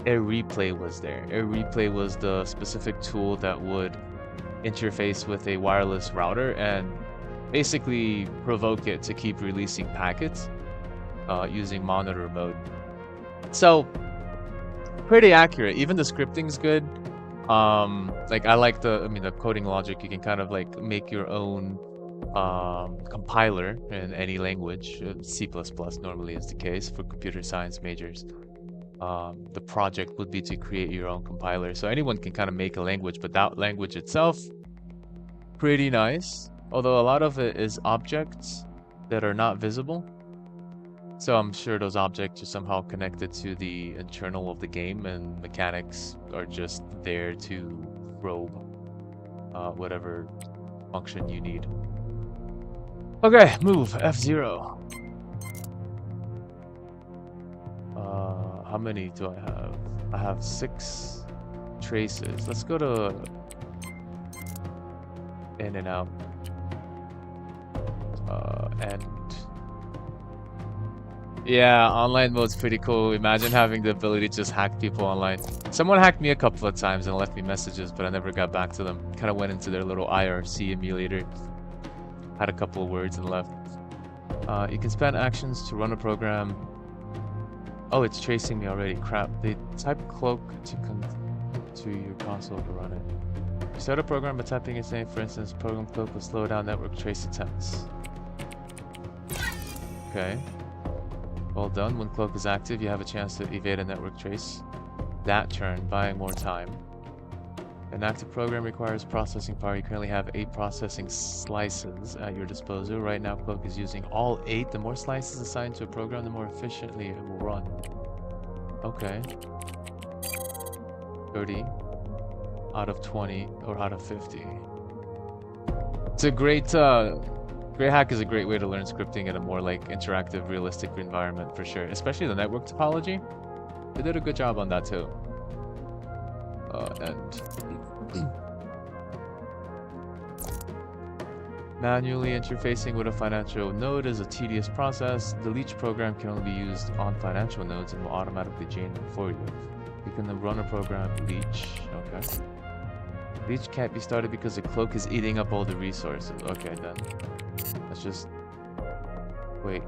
Speaker 1: Air Replay was there. Air Replay was the specific tool that would interface with a wireless router and basically provoke it to keep releasing packets using monitor mode. So pretty accurate. Even the scripting's good. Like I like the coding logic. You can kind of like make your own compiler in any language. C++ normally is the case for computer science majors. The project would be to create your own compiler. So anyone can kind of make a language, but that language itself, pretty nice. Although a lot of it is objects that are not visible. So I'm sure those objects are somehow connected to the internal of the game, and mechanics are just there to probe whatever function you need. Okay, move, F0. How many do I have? I have 6 traces. Let's go to in and out. And yeah, online mode's pretty cool. Imagine having the ability to just hack people online. Someone hacked me a couple of times and left me messages, but I never got back to them. Kind of went into their little IRC emulator, had a couple of words and left. You can spend actions to run a program. Oh, it's tracing me already. Crap. They type cloak to your console to run it. You start a program by typing its name. For instance, program cloak will slow down network trace attempts. Okay. Well done. When cloak is active, you have a chance to evade a network trace. That turn, buying more time. An active program requires processing power. You currently have 8 processing slices at your disposal. Right now, Cloak is using all 8. The more slices assigned to a program, the more efficiently it will run. Okay. 30 out of 20 or out of 50. It's a great Greyhack is a great way to learn scripting in a more like interactive, realistic environment for sure. Especially the network topology. They did a good job on that too. Manually interfacing with a financial node is a tedious process. The leech program can only be used on financial nodes and will automatically drain them for you. You can then run a program leech. Okay. Leech can't be started because the cloak is eating up all the resources. Okay, then. Let's just... Wait.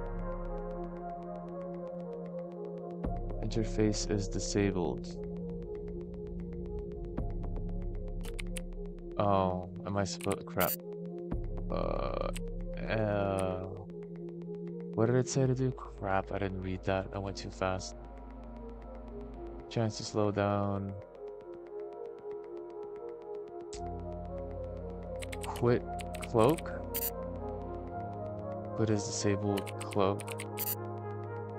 Speaker 1: Interface is disabled. Oh, am I supposed... Crap. What did it say to do? Crap, I didn't read that. I went too fast. Chance to slow down. Quit cloak. Quit is disabled. Cloak.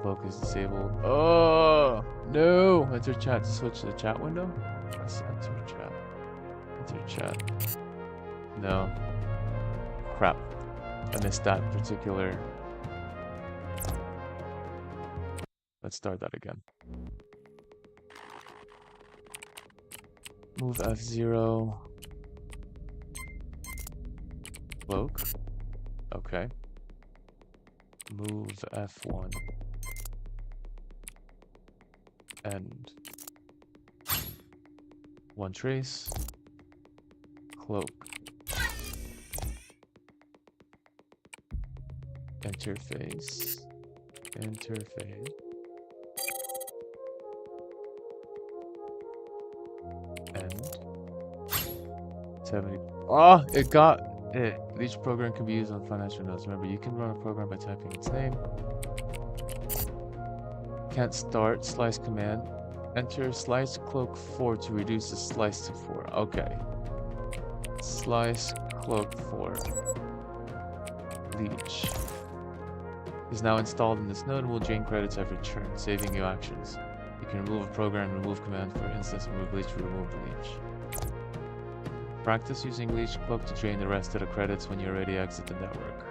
Speaker 1: Cloak is disabled. Oh no! Enter chat to switch to the chat window. Press enter chat. Enter chat. No. Crap. I missed that particular. Let's start that again. Move F0. Cloak. Okay. Move F1. End. One trace. Cloak. Interface. Interface. End. 70. Oh, it got it. Each program can be used on financial nodes. Remember, you can run a program by typing its name. Can't start. Slice command. Enter slice cloak 4 to reduce the slice to 4. Okay. Slice cloak 4. Leech is now installed in this node and will drain credits every turn, saving you actions. You can remove a program, remove command, for instance, remove leech, remove leech. Practice using leech cloak to drain the rest of the credits when you already exit the network.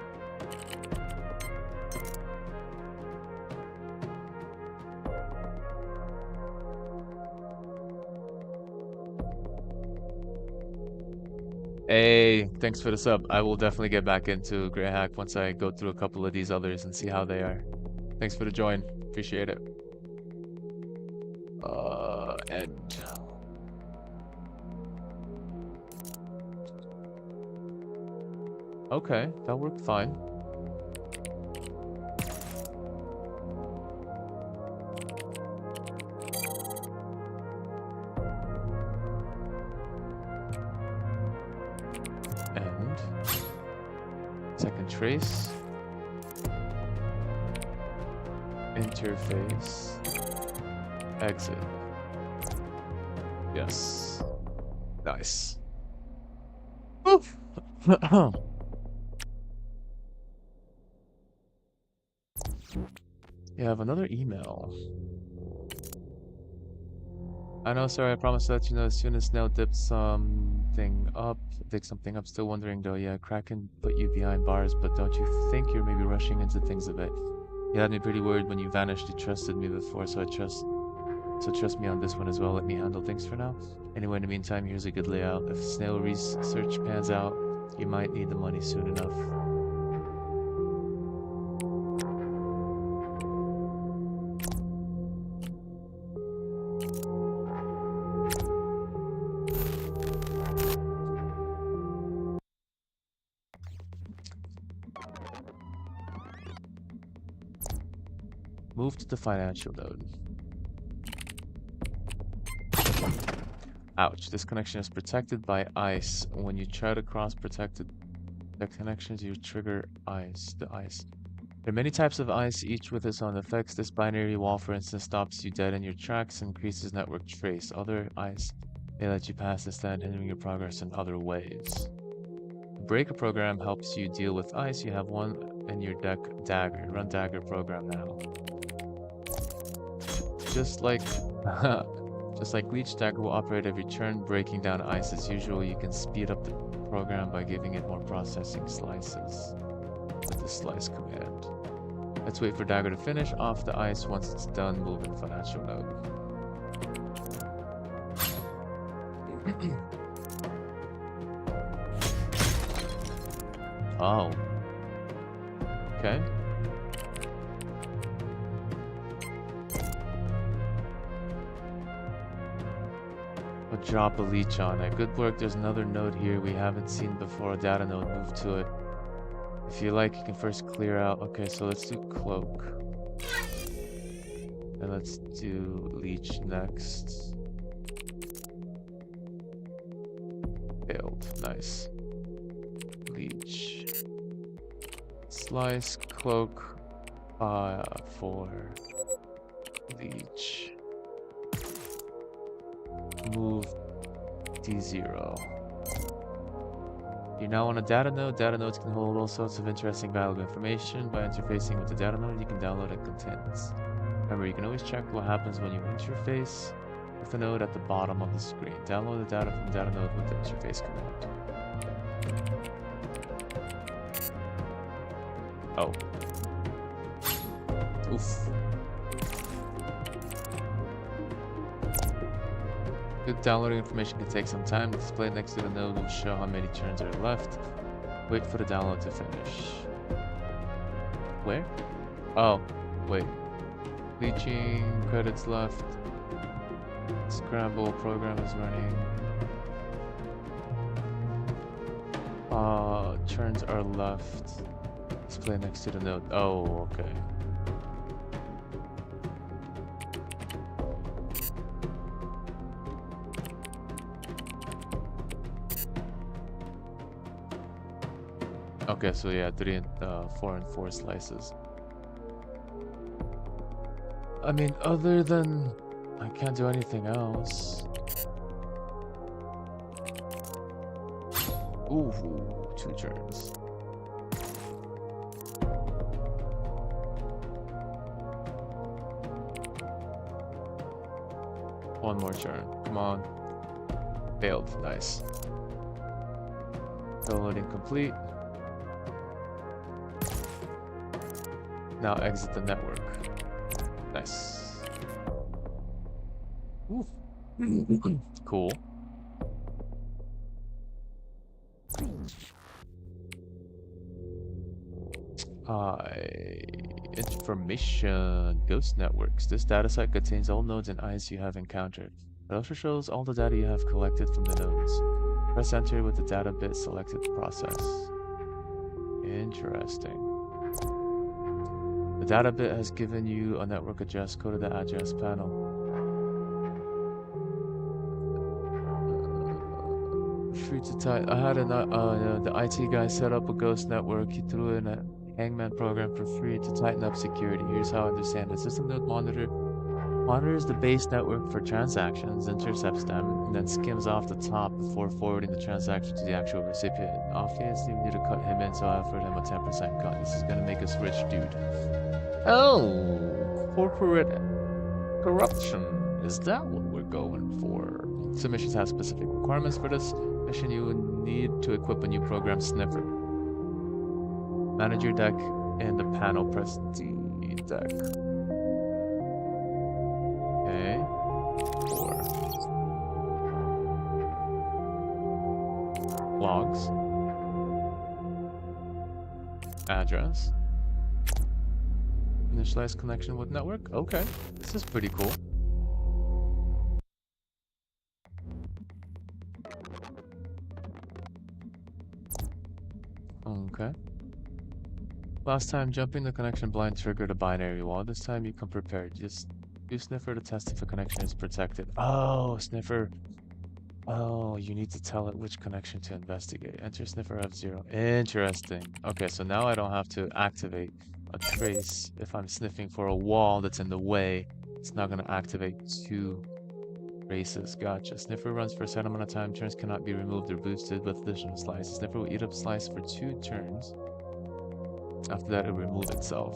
Speaker 1: Hey, thanks for the sub. I will definitely get back into Grey Hack once I go through a couple of these others and see how they are. Thanks for the join. Appreciate it. End. Okay, that worked fine. End. Second trace. Interface. Exit. Yes. Nice. Oof. You have another email. I know, sorry, I promised to let you know as soon as Snail dips something up. Still wondering though, yeah, Kraken put you behind bars, but don't you think you're maybe rushing into things a bit? You had me pretty worried when you vanished. You trusted me before, so trust me on this one as well. Let me handle things for now. Anyway, in the meantime, here's a good layout. If Snail research pans out, you might need the money soon enough. Move to the financial node. Ouch, this connection is protected by ice. When you try to cross protected connections, you trigger the ice. There are many types of ice, each with its own effects. This binary wall, for instance, stops you dead in your tracks and increases network trace. Other ice may let you pass instead, hindering your progress in other ways. Break a program helps you deal with ice. You have one in your deck, Dagger. Run Dagger program now. Just like Leech, Dagger will operate every turn, breaking down ice as usual. You can speed up the program by giving it more processing slices with the slice command. Let's wait for Dagger to finish off the ice. Once it's done, move in financial node. Oh. Okay. I'll drop a leech on it. Good work. There's another node here we haven't seen before. A data node. Move to it. If you like, you can first clear out. Okay, so let's do cloak. And let's do leech next. Failed. Nice. Leech. Slice, cloak, for leech. Move D0. You're now on a data node. Data nodes can hold all sorts of interesting, valuable information. By interfacing with the data node, you can download its contents. Remember, you can always check what happens when you interface with the node at the bottom of the screen. Download the data from the data node with the interface command. Oh. Oof. Good downloading information can take some time. The display next to the node will show how many turns are left. Wait for the download to finish. Where? Oh, wait. Leeching, credits left. Scramble, program is running. Turns are left. Display next to the node. Oh, okay. Okay, so yeah, 4 and 4 slices. I mean, other than I can't do anything else. Ooh, 2 turns. One more turn. Come on. Failed. Nice. Downloading complete. Now exit the network. Nice. Ooh. Cool. Information. Ghost networks. This dataset contains all nodes and ICE you have encountered. It also shows all the data you have collected from the nodes. Press enter with the data bit selected to process. Interesting. The data bit has given you a network address. Go to the address panel. Free to type. I had the IT guy set up a ghost network. He threw in a Hangman program for free to tighten up security. Here's how I understand it. System node monitors the base network for transactions, intercepts them, and then skims off the top before forwarding the transaction to the actual recipient. Obviously, we need to cut him in, so I offered him a 10% cut. This is gonna make us rich, dude. Oh, corporate corruption. Is that what we're going for? Submissions have specific requirements for this mission. You would need to equip a new program sniffer. Manage your deck in the panel. Press D deck. Okay. 4. Logs. Address. Initialize connection with network. Okay. This is pretty cool. Okay. Last time, jumping the connection blind triggered a binary wall. This time you come prepared. Just use Sniffer to test if a connection is protected. Oh, Sniffer. Oh, you need to tell it which connection to investigate. Enter Sniffer F0. Interesting. Okay, so now I don't have to activate a trace. If I'm sniffing for a wall that's in the way, it's not going to activate 2 traces. Gotcha. Sniffer runs for a set amount of time. Turns cannot be removed or boosted with additional slices. Sniffer will eat up slice for 2 turns. After that, it will remove itself.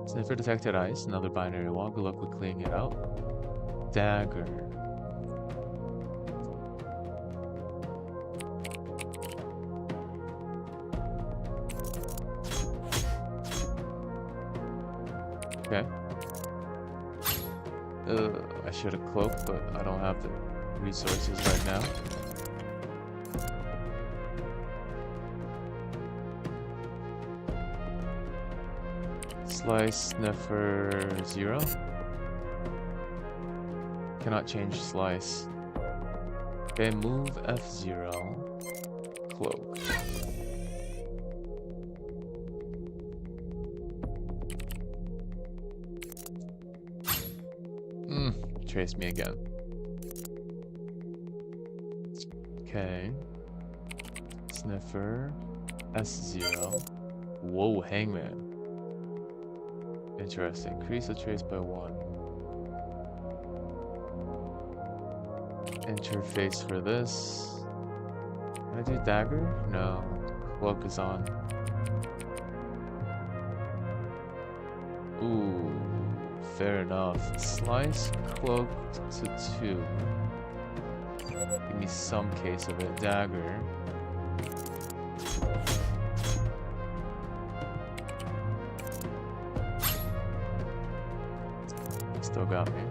Speaker 1: Sniffer detected ice, another binary wall. Good luck with clearing it out. Dagger. Okay. I should have cloaked, but I don't have the resources right now. Slice sniffer 0. Cannot change slice. Okay, move F0. Cloak. Trace me again. Okay. Sniffer. S0. Whoa, hangman. Interesting. Increase the trace by 1. Interface for this. Can I do dagger? No. Cloak is on. Ooh. Fair enough. Slice cloak to 2. Give me some case of it. Dagger. Still got me.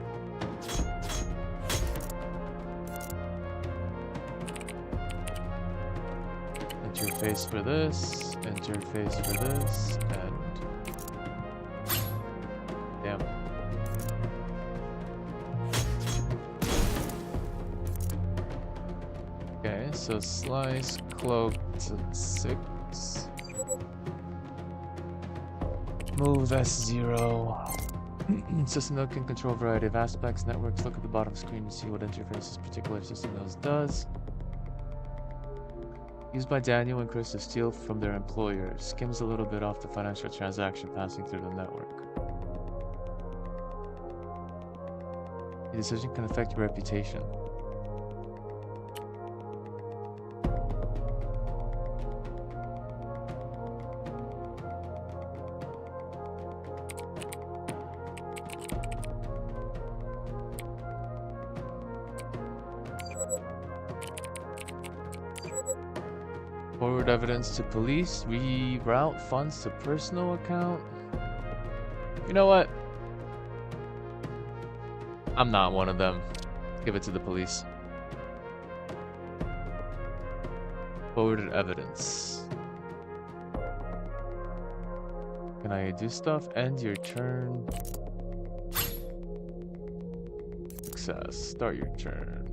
Speaker 1: Interface for this. Interface for this. And damn. Okay, so slice cloak to 6. Move S0. System node can control a variety of aspects, networks. Look at the bottom screen to see what interface this particular system node does. Used by Daniel and Chris to steal from their employer. Skims a little bit off the financial transaction passing through the network. Your decision can affect your reputation. Forward evidence to police, reroute funds to personal account. You know what? I'm not one of them. Give it to the police. Forwarded evidence. Can I do stuff? End your turn. Success. Start your turn.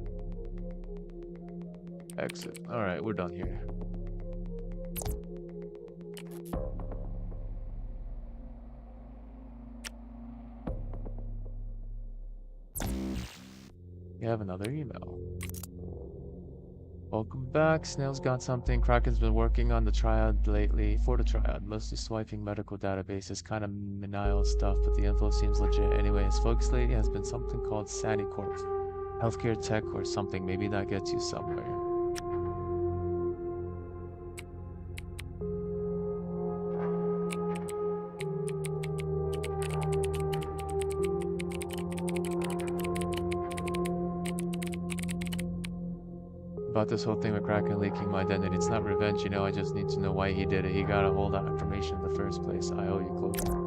Speaker 1: Exit. Alright, we're done here. We have another email. Welcome back. Snail's got something. Kraken's been working on the triad lately. For the triad, mostly swiping medical databases, kind of menial stuff, but the info seems legit. Anyway, his focus lately has been something called Sanicorp. Healthcare tech or something. Maybe that gets you somewhere. About this whole thing with Kraken leaking my identity. It's not revenge, you know, I just need to know why he did it. He got a hold of that information in the first place. I owe you closure.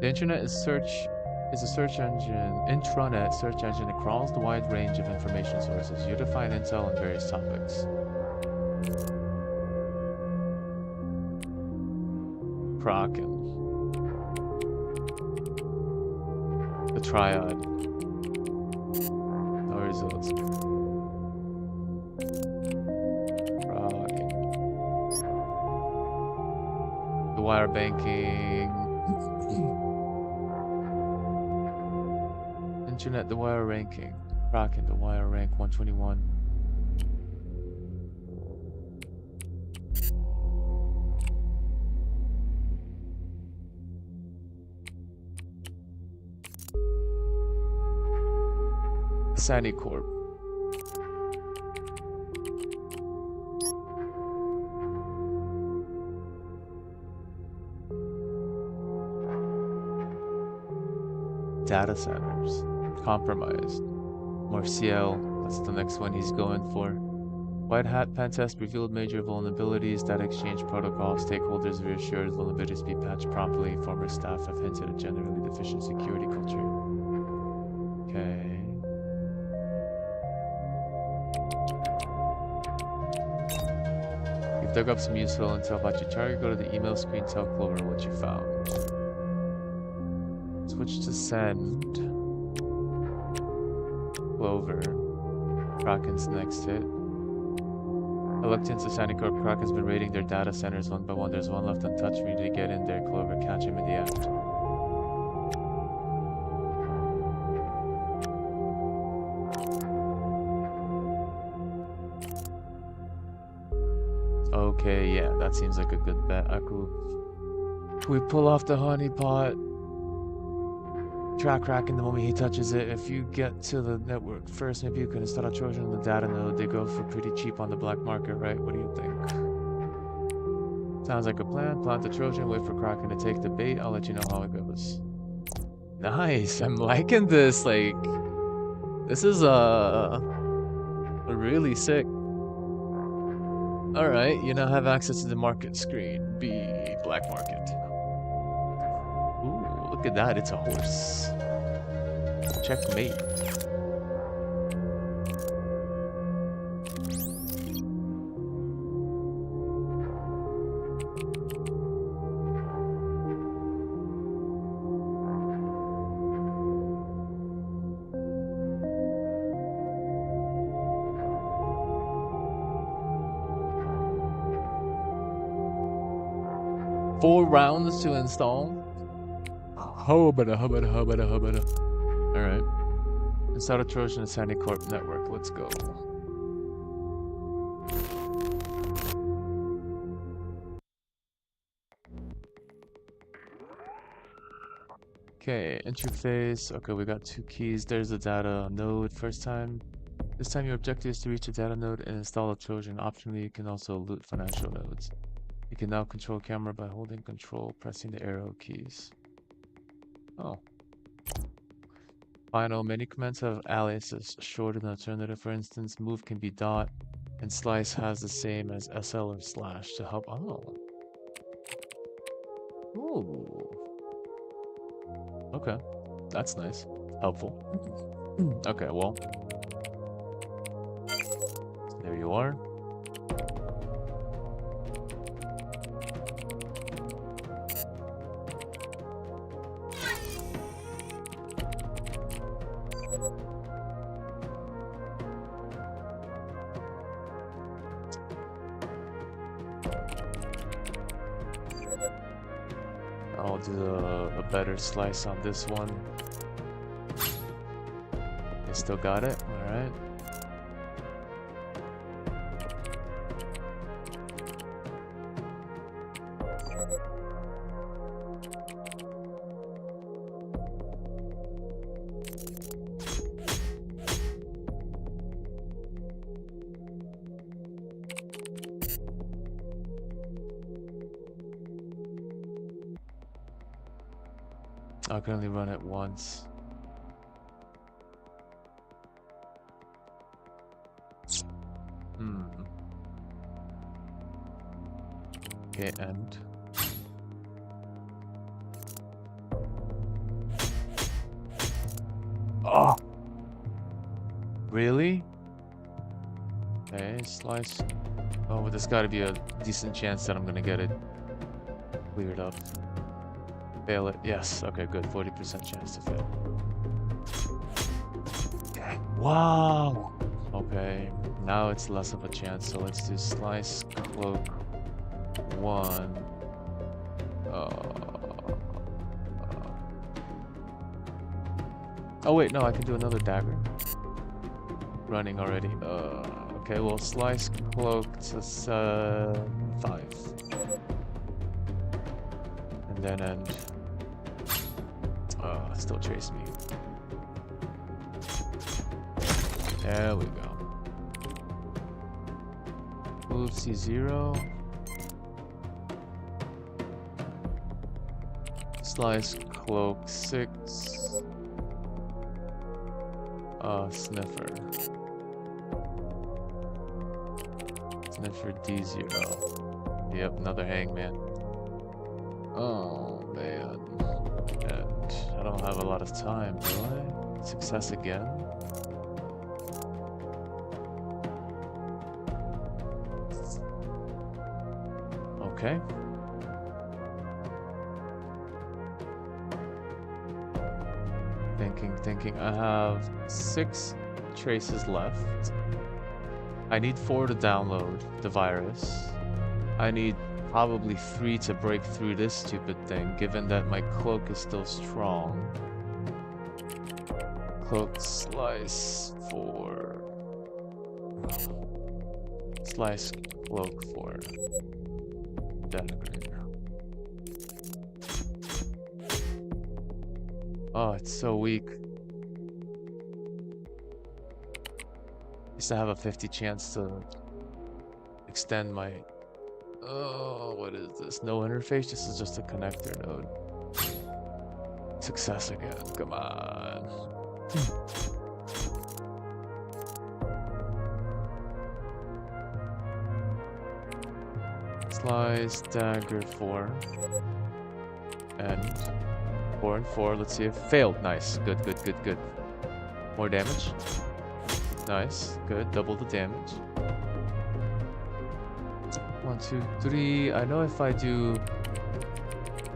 Speaker 1: The internet is a search engine, intranet search engine that crawls the wide range of information sources. You define intel on various topics. Kraken. The triad. Results. The wire banking. Internet, the wire ranking. Kraken, the wire rank 121. Sanicorp. Data centers. Compromised. Marcial, that's the next one he's going for. White Hat pen test revealed major vulnerabilities. Data exchange protocol. Stakeholders reassured vulnerabilities be patched promptly. Former staff have hinted at generally deficient security culture. Okay. dug up some useful intel about your target. Go to the email screen, tell Clover what you found. Switch to send. Clover. Kraken's next hit. I looked into Sandycorp. Kraken's been raiding their data centers one by one. There's one left untouched. We need to get in there, Clover. Catch him in the act. Okay, yeah, that seems like a good bet. Can we pull off the honeypot? Track Kraken the moment he touches it. If you get to the network first, maybe you can install a Trojan on the data node. They go for pretty cheap on the black market, right? What do you think? Sounds like a plan. Plant the Trojan, wait for Kraken to take the bait. I'll let you know how it goes. Nice. I'm liking this. Like, this is really sick. All right, you now have access to the market screen. B black market. Ooh, look at that. It's a horse. Checkmate. Four rounds to install. Hubba. Alright. Install a Trojan and Sandycorp network. Let's go. Okay, interface. Okay, we got two keys. There's the data node first time. This time your objective is to reach a data node and install a Trojan. Optionally, you can also loot financial nodes. You can now control camera by holding control, pressing the arrow keys. Oh. Final many commands have aliases, short and alternative. For instance, move can be dot, and slice has the same as SL or slash to help. Oh. Ooh. Okay. That's nice. Helpful. Okay, well. There you are. I'll do a better slice on this one. I still got it, alright. I can only run it once. Okay, end. Oh! Really? Okay, slice. Oh, but there's gotta be a decent chance that I'm gonna get it cleared up. Fail it. Yes. Okay, good. 40% chance to fail. Okay. Wow. Okay. Now it's less of a chance. So let's do slice cloak 1. Oh wait, no, I can do another dagger. Running already. Okay, well, slice cloak to 5. And then end. Still chase me. There we go. Move C0. Slice cloak 6. Sniffer. Sniffer D0. Yep, another hangman. Oh man. And I don't have a lot of time, do I? Success again? Okay. Thinking. I have 6 traces left. I need 4 to download the virus. I need probably 3 to break through this stupid thing, given that my cloak is still strong. Cloak slice for... Slice cloak for... dagger. Oh, it's so weak. Used to have a 50 chance to extend my... Oh, what is this? No interface? This is just a connector node. Success again. Come on. Slice dagger 4. And 4 and 4. Let's see if failed. Nice. Good. More damage. Nice. Good. Double the damage. 1, 2, 3. I know if I do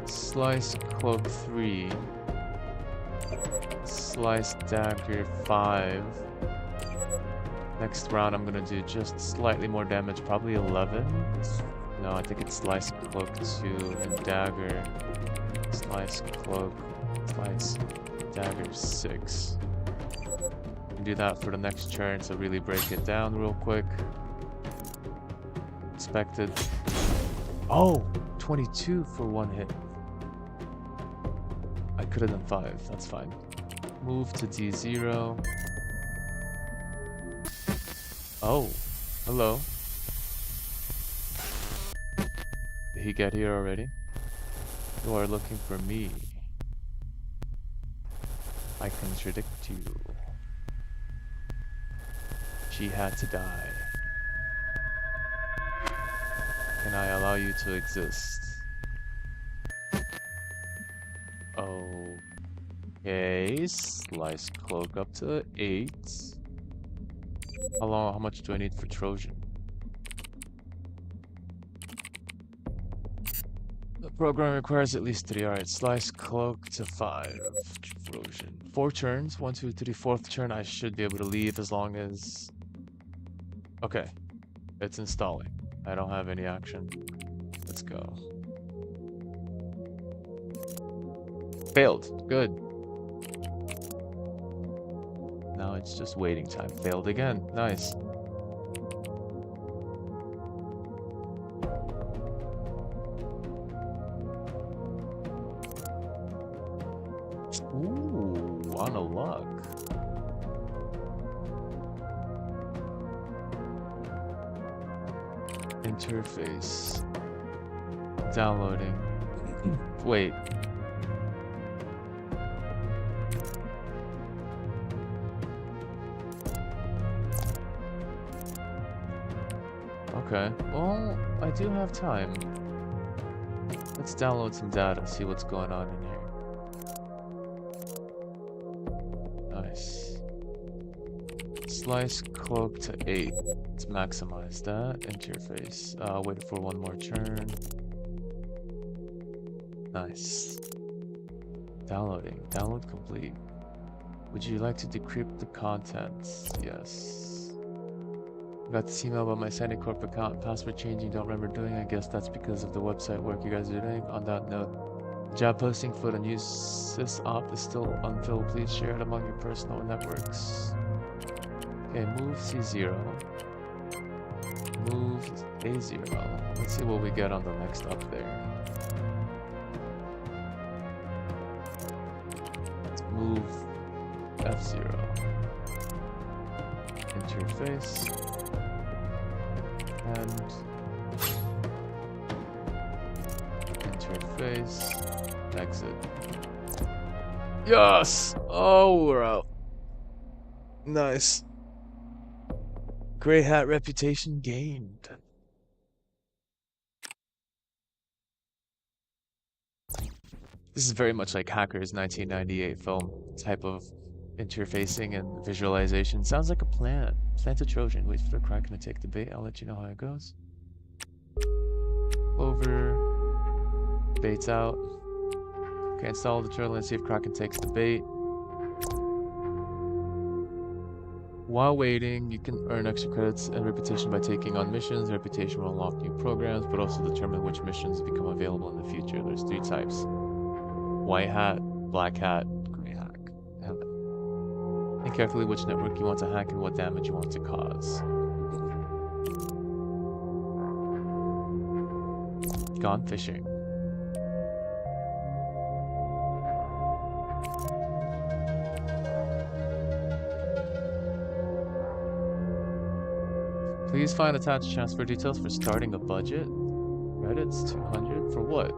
Speaker 1: slice cloak 3, slice dagger 5. Next round I'm gonna do just slightly more damage, probably 11. No, I think it's slice cloak 2 and dagger. Slice cloak, slice dagger 6. And do that for the next turn to really break it down real quick. Expected. Oh, 22 for 1 hit. I could have done 5. That's fine. Move to D0. Oh, hello. Did he get here already? You are looking for me. I contradict you. She had to die. Can I allow you to exist? Okay, slice cloak up to 8. How much do I need for Trojan? The program requires at least 3. Alright, slice cloak to 5. Trojan. 4 turns. 1, 2, 3, 4th turn. I should be able to leave as long as... Okay. It's installing. I don't have any action. Let's go. Failed. Good. Now it's just waiting time. Failed again. Nice. Ooh, on a luck. Interface. Downloading. Wait. Okay, well, I do have time. Let's download some data, see what's going on in here. Nice. Slice cloak to 8. Let's maximize that. Interface. Wait for 1 more turn. Nice. Downloading. Download complete. Would you like to decrypt the contents? Yes. Got this email about my Sandycorp account password changing. Don't remember doing. I guess that's because of the website work you guys are doing. On that note, job posting for the new sysop is still unfilled. Please share it among your personal networks. Okay, move C0. Move A0. Let's see what we get on the next up there. Let's move F0. Interface. And interface, exit. Yes! Oh, we're out. Nice. Gray hat reputation gained. This is very much like Hacker's 1998 film type of interfacing and visualization. Sounds like a plan. Plant a Trojan. Wait for the Kraken to take the bait. I'll let you know how it goes. Over Bait's out. Okay, install the turtle and see if Kraken takes the bait. While waiting, you can earn extra credits and reputation by taking on missions. Reputation will unlock new programs, but also determine which missions become available in the future. There's 3 types. White hat, black hat, gray hack. Think carefully which network you want to hack and what damage you want to cause. Gone fishing. Please find attached transfer details for starting a budget. Credits 200 for what?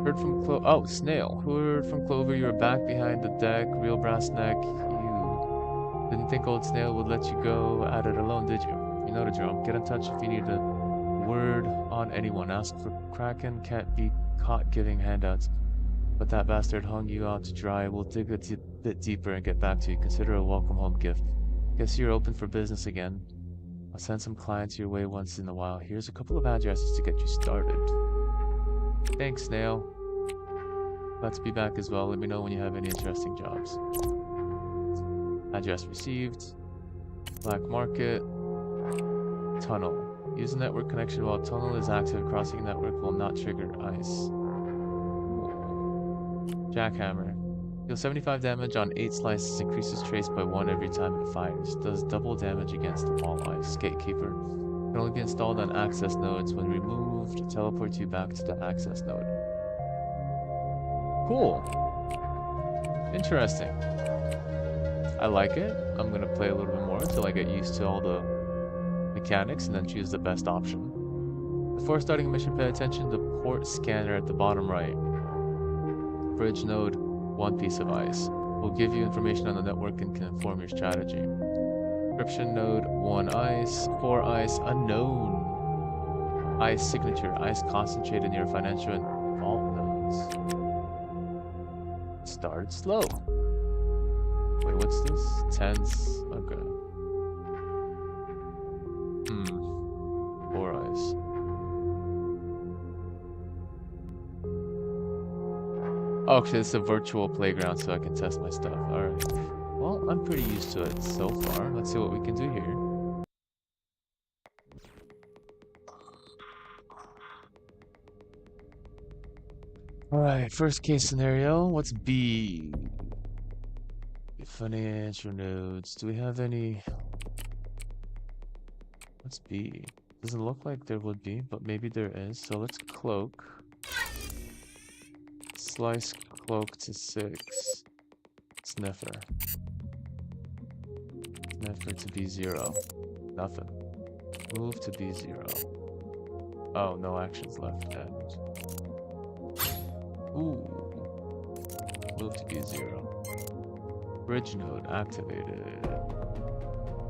Speaker 1: Heard from Snail. Who heard from Clover you were back behind the deck, real brass neck. You didn't think old Snail would let you go at it alone, did you? You know the drill. Get in touch if you need a word on anyone. Ask for Kraken, can't be caught giving handouts. But that bastard hung you out to dry. We'll dig a bit deeper and get back to you. Consider a welcome home gift. Guess you're open for business again. I'll send some clients your way once in a while. Here's a couple of addresses to get you started. Thanks, Snail. Glad to be back as well. Let me know when you have any interesting jobs. Address received. Black market. Tunnel. Use a network connection while tunnel is active. Crossing network will not trigger ice. Jackhammer. Deal 75 damage on 8 slices. Increases trace by 1 every time it fires. Does double damage against all ice. Gatekeeper. Can only be installed on access nodes. When removed, teleport you back to the access node. Cool. Interesting. I like it. I'm gonna play a little bit more until I get used to all the mechanics and then choose the best option. Before starting a mission, pay attention to the port scanner at the bottom right. Bridge node, 1 piece of ice. Will give you information on the network and can inform your strategy. Encryption node, 1 ice, 4 ice, unknown. Ice signature, ice concentrated near financial and vault nodes. Started slow. Wait, what's this? Tense. Okay. 4 ice. Oh, actually, this is a virtual playground, so I can test my stuff. Alright. Well, I'm pretty used to it so far. Let's see what we can do here. Alright, first case scenario. What's B? Financial nodes. Do we have any? What's B? Doesn't look like there would be, but maybe there is. So let's cloak. Slice cloak to 6. Sniffer. Sniffer to B0. Nothing. Move to B0. Oh, no actions left. End. Ooh. Move to B0. Bridge node activated.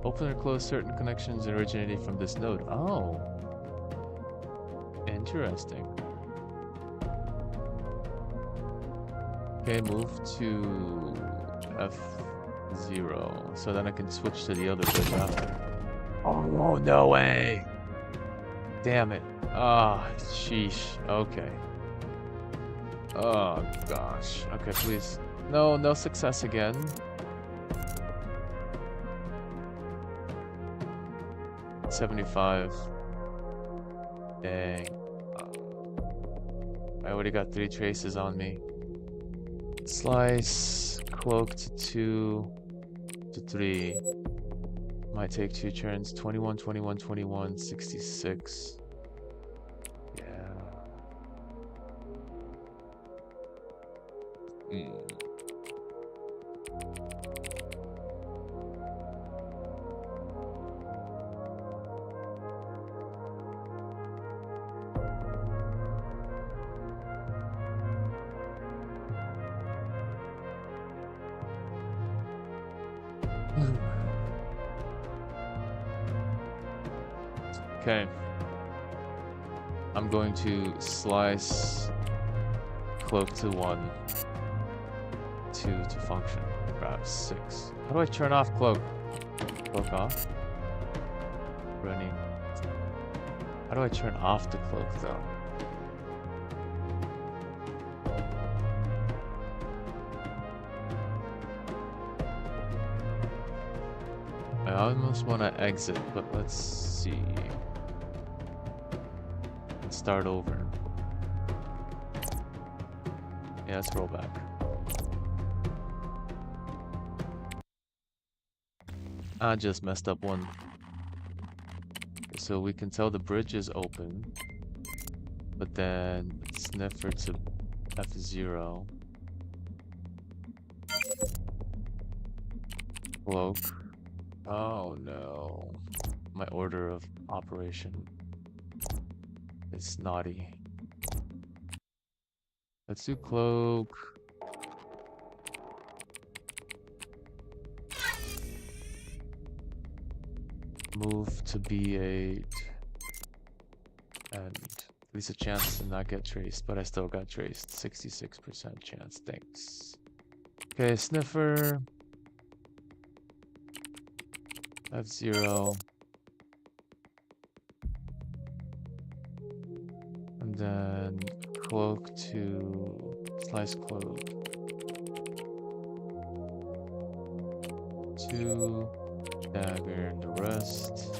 Speaker 1: Open or close certain connections originating from this node. Oh. Interesting. Okay, move to F0. So then I can switch to the other bridge after. Oh, no way. Damn it. Ah, sheesh. Okay. Oh, gosh. Okay, please. No, no success again. $75. Dang. I already got 3 traces on me. Slice, cloak to 2 to 3. Might take 2 turns. 21, 21, 21, 66. Yeah. Okay. I'm going to slice cloak to 1, 2 to function. Grab 6. How do I turn off cloak? Cloak off. Running. How do I turn off the cloak though? I almost want to exit, but let's see. Let's start over. Yeah, let's roll back. I just messed up one. So we can tell the bridge is open, but then sniffer to F0. Cloak. Oh no. My order of operation is naughty. Let's do cloak. Move to B8. And at least a chance to not get traced, but I still got traced. 66% chance, thanks. Okay, sniffer. F0. And then cloak to slice cloak. 2 dagger and the rest.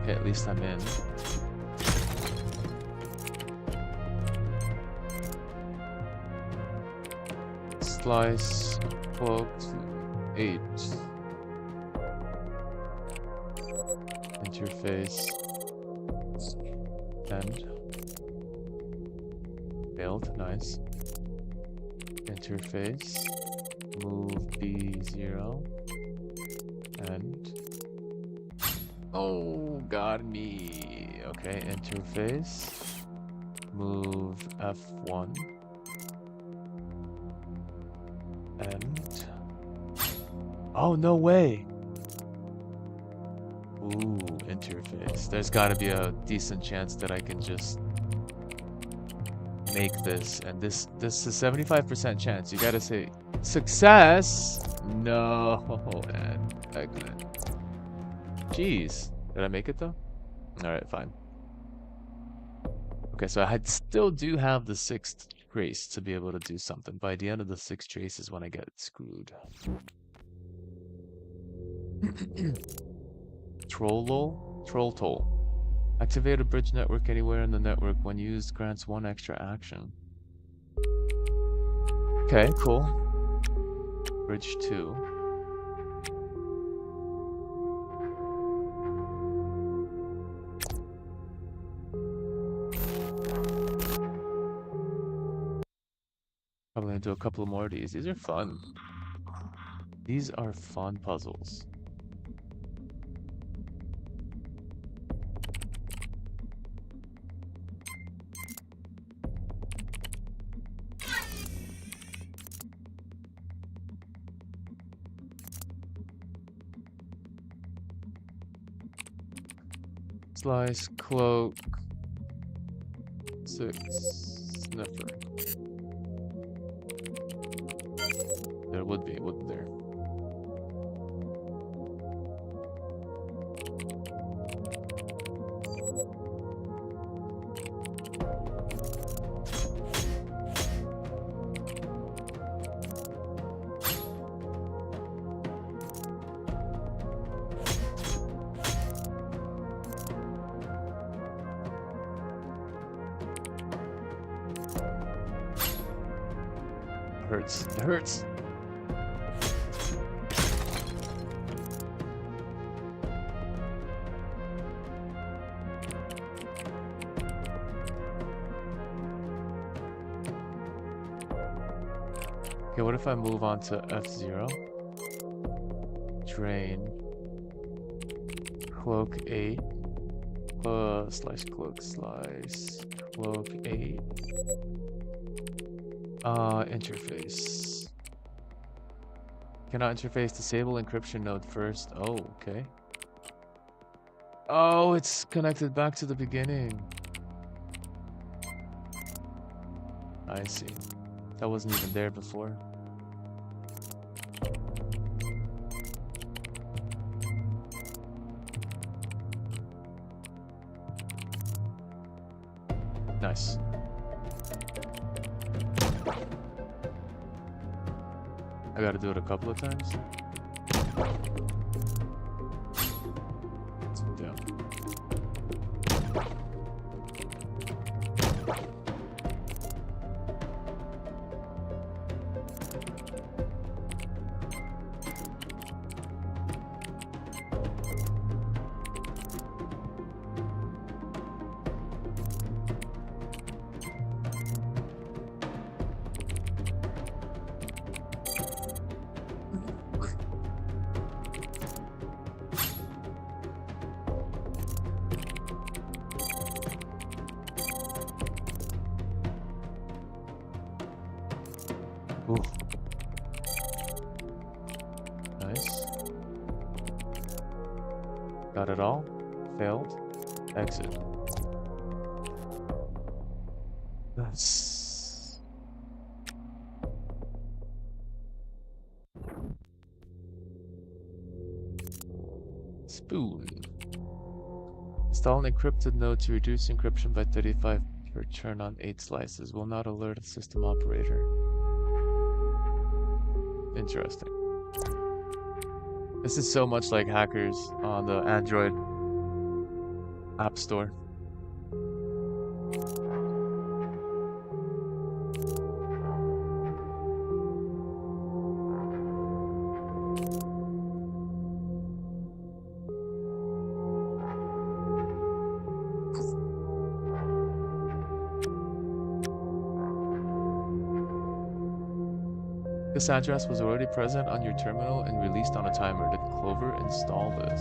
Speaker 1: Okay, at least I'm in. Slice cloak to 8. Interface. End. Failed, nice. Interface. Move B0. End. Oh, got me. Okay, interface. Move F1. And oh, no way. Ooh, interface. There's gotta be a decent chance that I can just make this. And this is 75% chance. You gotta say success. No, man. I couldn't. Jeez. Did I make it though? Alright, fine. Okay, so I still do have the 6th trace to be able to do something. By the end of the 6th trace is when I get screwed. Troll toll. Activate a bridge network anywhere in the network. When used, grants 1 extra action. Okay, cool. Bridge 2. Probably gonna do a couple more of these. These are fun. These are fun puzzles. Slice, cloak, 6, sniffer. There would be, wouldn't there? It hurts. It hurts. Okay, what if I move on to F0? Drain. Cloak 8. Slice, cloak, slice. Cloak 8. Interface. Cannot interface. Disable encryption node first. Oh, okay. Oh, it's connected back to the beginning. I see. That wasn't even there before. Nice. I gotta do it a couple of times. Damn. Ooh. Nice. Got it all. Failed. Exit. That's... Spoon. Install an encrypted node to reduce encryption by 35 per turn on 8 slices. Will not alert the system operator. Interesting. This is so much like hackers on the Android App Store. This address was already present on your terminal and released on a timer. Did Clover install this?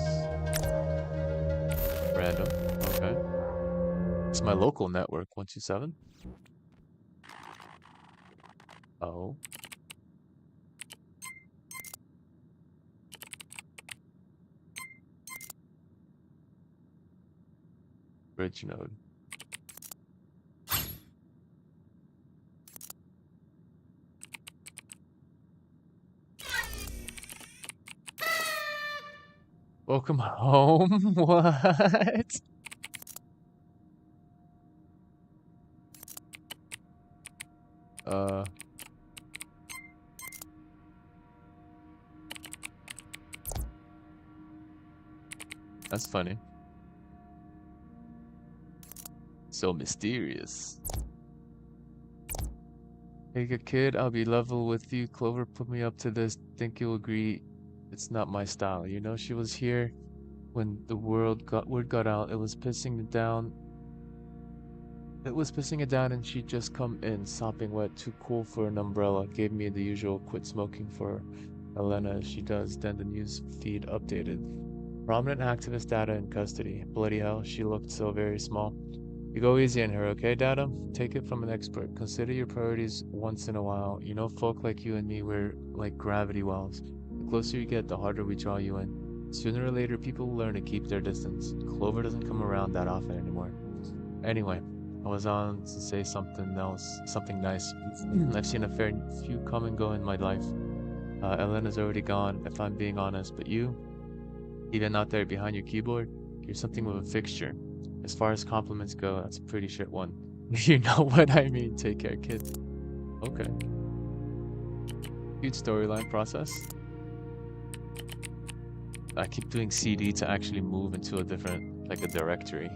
Speaker 1: Random. Okay. It's my local network, 127. Oh. Bridge node. Welcome home? What? That's funny. So mysterious. Hey, good kid, I'll be level with you. Clover put me up to this. Think you'll agree it's not my style. You know, she was here when the word got out. It was pissing it down. It was pissing it down and she'd just come in, sopping wet, too cool for an umbrella. Gave me the usual quit smoking for Elena as she does. Then the news feed updated. Prominent activist data in custody. Bloody hell, she looked so very small. You go easy on her, okay, Dada? Take it from an expert. Consider your priorities once in a while. You know, folk like you and me, we're like gravity wells. The closer you get, the harder we draw you in. Sooner or later, people will learn to keep their distance. Clover doesn't come around that often anymore. Anyway, I was on to say something else, something nice. I've seen a fair few come and go in my life. Elena's already gone, if I'm being honest, but you, even out there behind your keyboard, you're something of a fixture. As far as compliments go, that's a pretty shit one. You know what I mean. Take care, kid. Okay. Cute storyline process. I keep doing CD to actually move into a different, like a directory.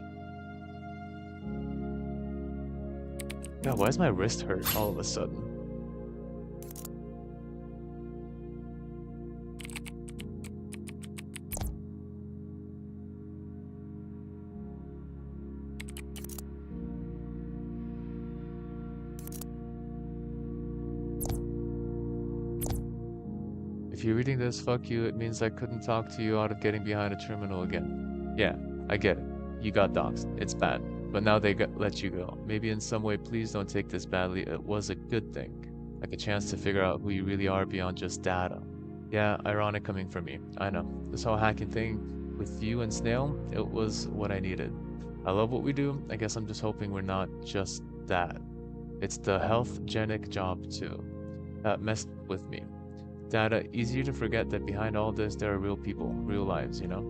Speaker 1: God, why is my wrist hurt all of a sudden? If you're reading this, fuck you, it means I couldn't talk to you out of getting behind a terminal again. Yeah, I get it. You got doxxed. It's bad. But now they let you go. Maybe in some way, please don't take this badly. It was a good thing. Like a chance to figure out who you really are beyond just data. Yeah, ironic coming from me. I know. This whole hacking thing with you and Snail, it was what I needed. I love what we do. I guess I'm just hoping we're not just that. It's the health-genic job too that messed with me. Data, easier to forget that behind all this there are real people, real lives, you know?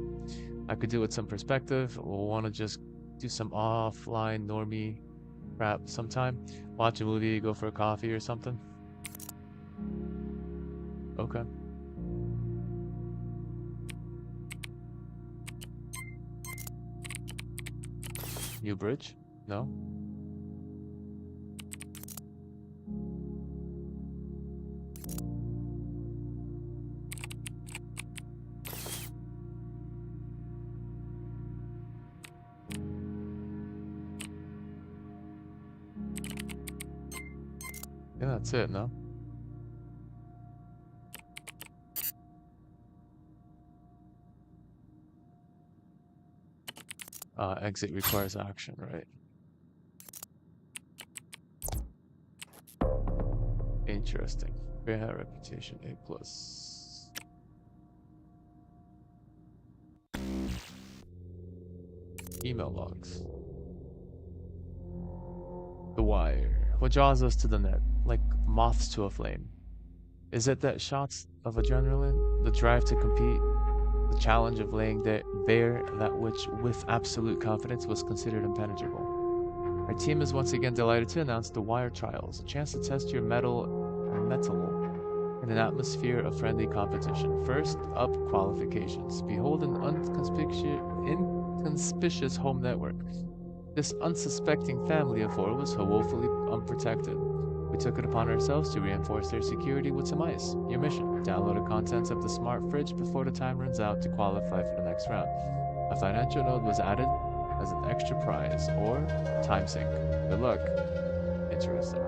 Speaker 1: I could do with some perspective. We'll want to just do some offline normie crap sometime. Watch a movie, go for a coffee or something. Okay. New bridge? No? Yeah, that's it, no? Exit requires action, right? Interesting. Very high reputation, A plus. Email logs. The wire. What draws us to the net, like moths to a flame? Is it that shots of adrenaline, the drive to compete, the challenge of laying bare that which with absolute confidence was considered impenetrable? Our team is once again delighted to announce the Wire Trials, a chance to test your mettle in an atmosphere of friendly competition. First up, qualifications. Behold an inconspicuous home network. This unsuspecting family of four was so woefully unprotected. We took it upon ourselves to reinforce their security with some ice. Your mission: download the contents of the smart fridge before the time runs out to qualify for the next round. A financial node was added as an extra prize, or time sink. Good luck. Interesting.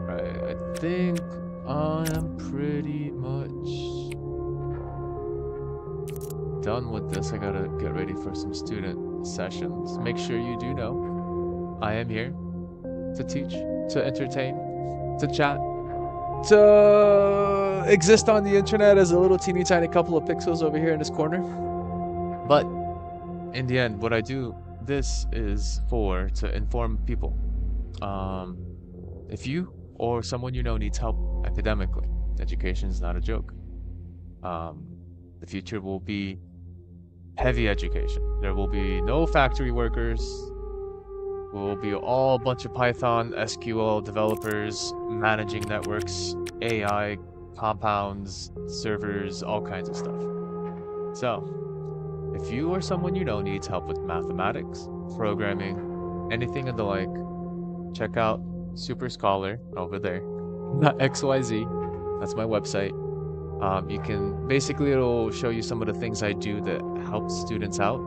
Speaker 1: Right, I think I am pretty much done with this. I gotta get ready for some student sessions. Make sure you do know I am here to teach, to entertain, to chat, to exist on the internet as a little teeny tiny couple of pixels over here in this corner. But in the end, what I do this is for to inform people. If you or someone you know needs help academically, education is not a joke. The future will be heavy education. There will be no factory workers. We'll be all a bunch of Python, SQL developers managing networks, AI, compounds, servers, all kinds of stuff. So, if you or someone you know needs help with mathematics, programming, anything of the like, check out Super Scholar over there. Not XYZ. That's my website. You can basically it'll show you some of the things I do that help students out.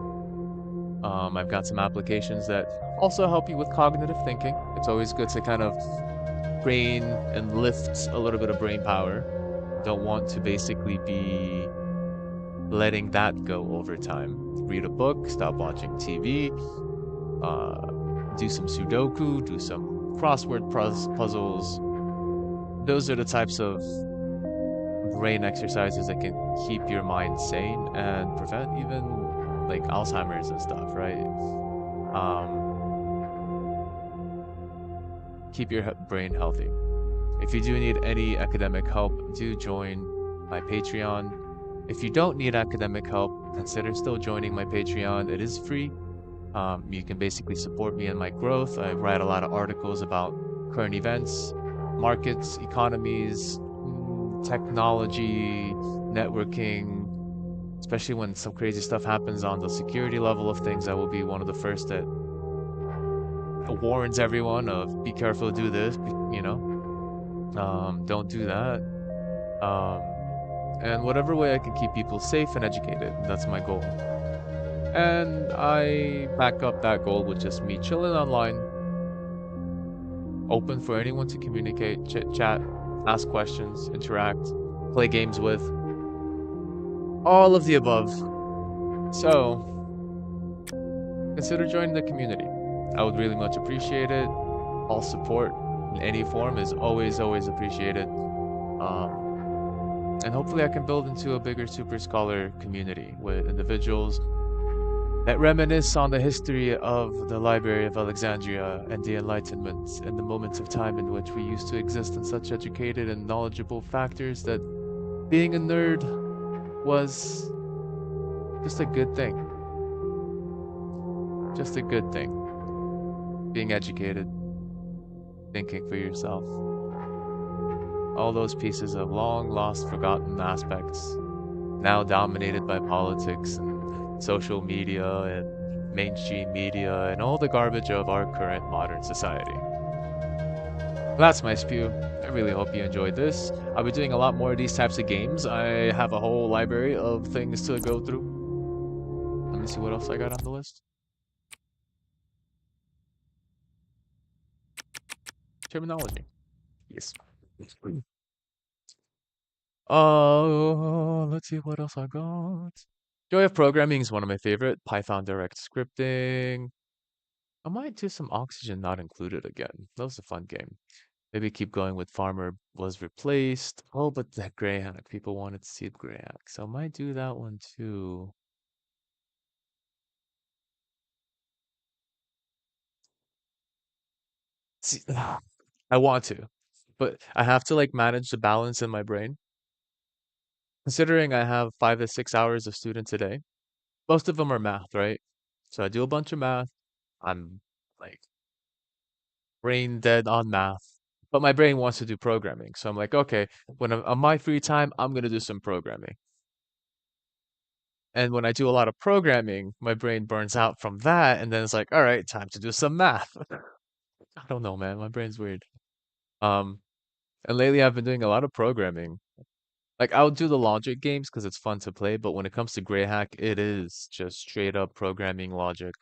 Speaker 1: I've got some applications that also help you with cognitive thinking. It's always good to kind of brain and lift a little bit of brain power. Don't want to basically be letting that go over time. Read a book, stop watching TV, do some Sudoku, do some crossword puzzles. Those are the types of brain exercises that can keep your mind sane and prevent even like Alzheimer's and stuff, right? Keep your brain healthy. If you do need any academic help, do join my Patreon. If you don't need academic help, consider still joining my Patreon. It is free. You can basically support me in my growth. I write a lot of articles about current events, markets, economies, technology, networking, especially when some crazy stuff happens on the security level of things. I will be one of the first that warns everyone of be careful, do this, you know, don't do that. And whatever way I can keep people safe and educated, that's my goal. And I back up that goal with just me chilling online, open for anyone to communicate, chit chat, ask questions, interact, play games with, all of the above. So, consider joining the community. I would really much appreciate it. All support in any form is always appreciated. And hopefully I can build into a bigger Super Scholar community with individuals that reminisce on the history of the Library of Alexandria and the Enlightenment and the moments of time in which we used to exist in such educated and knowledgeable factors that being a nerd was just a good thing. Just a good thing. Being educated, thinking for yourself. All those pieces of long lost, forgotten aspects, now dominated by politics and social media and mainstream media and all the garbage of our current modern society. That's my spew. I really hope you enjoyed this. I'll be doing a lot more of these types of games. I have a whole library of things to go through. Let me see what else I got on the list. Terminology. Yes. Let's see what else I got. Joy of Programming is one of my favorite. Python Direct Scripting. I might do some Oxygen Not Included again. That was a fun game. Maybe keep going with Farmer was replaced. Oh, but that Greyhound. People wanted to see the Greyhound. So I might do that one too. See, I want to, but I have to like manage the balance in my brain. Considering I have 5 to 6 hours of students a day, most of them are math, right? So I do a bunch of math. I'm like brain dead on math, but my brain wants to do programming. So I'm like, okay, when I'm on my free time, I'm gonna do some programming. And when I do a lot of programming, my brain burns out from that, and then it's like, all right, time to do some math. I don't know, man. My brain's weird. Um, and lately I've been doing a lot of programming. Like I'll do the logic games because it's fun to play, but when it comes to Greyhack, it is just straight up programming logic.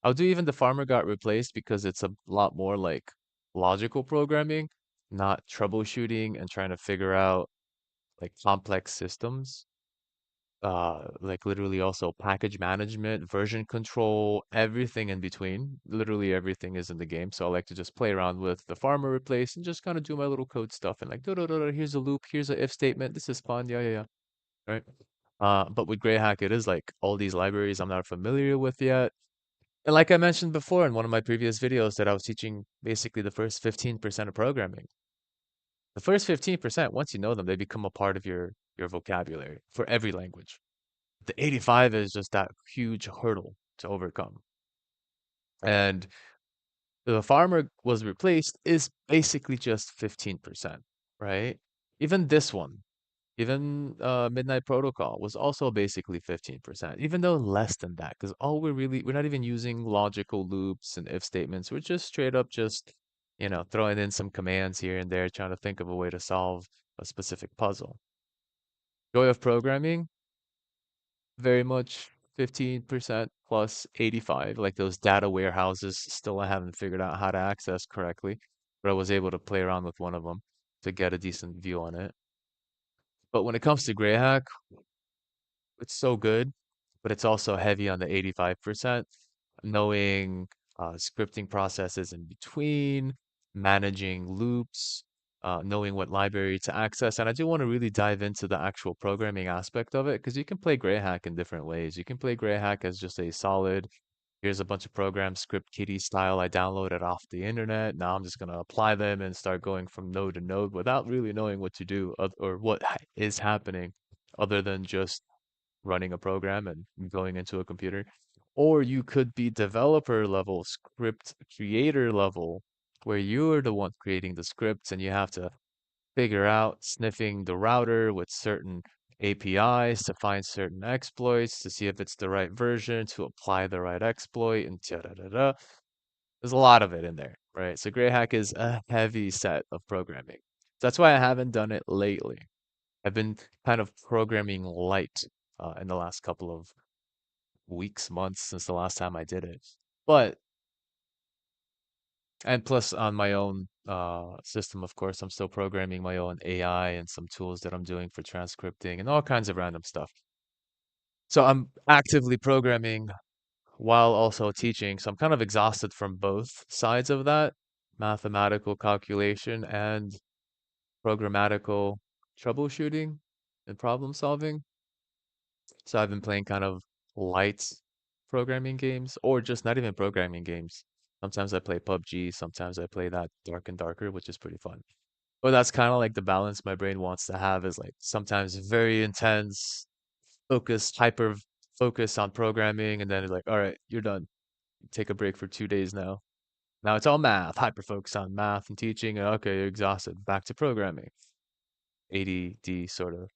Speaker 1: I'll do even the farmer got replaced because it's a lot more like logical programming, not troubleshooting and trying to figure out like complex systems. Like literally also package management, version control, everything in between. Literally everything is in the game. So I like to just play around with the farmer replace and just kind of do my little code stuff and like, here's a loop, here's a if statement. This is fun. Yeah, yeah, yeah. Right. But with Greyhack, it is like all these libraries I'm not familiar with yet. And like I mentioned before in one of my previous videos that I was teaching basically the first 15% of programming. The first 15%, once you know them, they become a part of your vocabulary for every language. The 85 is just that huge hurdle to overcome. And the farmer was replaced is basically just 15%, right? Even this one, even Midnight Protocol was also basically 15%, even though less than that, because all we're not even using logical loops and if statements. We're just straight up just, throwing in some commands here and there, trying to think of a way to solve a specific puzzle. Joy of programming, very much 15% plus 85, like those data warehouses. Still, I haven't figured out how to access correctly, but I was able to play around with one of them to get a decent view on it. But when it comes to Greyhack, it's so good, but it's also heavy on the 85%, knowing scripting processes in between, managing loops, knowing what library to access. And I do want to really dive into the actual programming aspect of it because you can play Greyhack in different ways. You can play Greyhack as just a solid, here's a bunch of programs, script kiddie style I downloaded off the internet. Now I'm just going to apply them and start going from node to node without really knowing what to do or what is happening other than just running a program and going into a computer. Or you could be developer level, script creator level, where you're the one creating the scripts and you have to figure out sniffing the router with certain APIs to find certain exploits to see if it's the right version to apply the right exploit and da da da da. There's a lot of it in there, right? So Greyhack is a heavy set of programming. That's why I haven't done it lately. I've been kind of programming light in the last couple of weeks, months since the last time I did it. But and plus on my own system, of course, I'm still programming my own AI and some tools that I'm doing for transcripting and all kinds of random stuff. So I'm actively programming while also teaching. So I'm kind of exhausted from both sides of that, mathematical calculation and programmatical troubleshooting. in problem solving. So I've been playing kind of light programming games, or just not even programming games. Sometimes I play PUBG, sometimes I play that Dark and Darker, which is pretty fun. But that's kind of like the balance my brain wants to have is like sometimes very intense, focused, hyper focus on programming, and then it's like, all right, you're done. Take a break for 2 days now. Now it's all math, hyper focus on math and teaching, and okay, you're exhausted. Back to programming. ADD sort of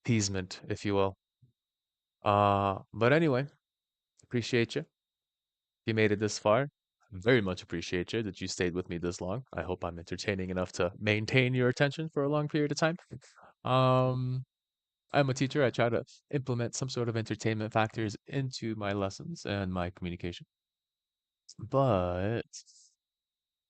Speaker 1: appeasement, if you will. But anyway, appreciate you. You made it this far. Very much appreciate you that you stayed with me this long. I hope I'm entertaining enough to maintain your attention for a long period of time. Um, I'm a teacher. I try to implement some sort of entertainment factors into my lessons and my communication. But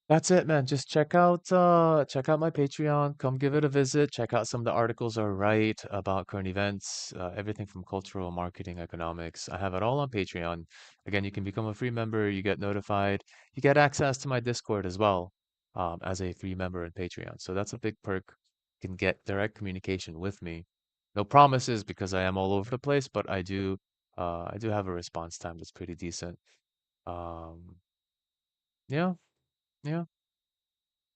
Speaker 1: that's it, man. Just check out my Patreon. Come give it a visit. Check out some of the articles I write about current events, everything from cultural, marketing, economics. I have it all on Patreon. Again, you can become a free member. You get notified. You get access to my Discord as well, as a free member in Patreon. So that's a big perk. You can get direct communication with me. No promises because I am all over the place, but I do have a response time that's pretty decent. Um, yeah, yeah.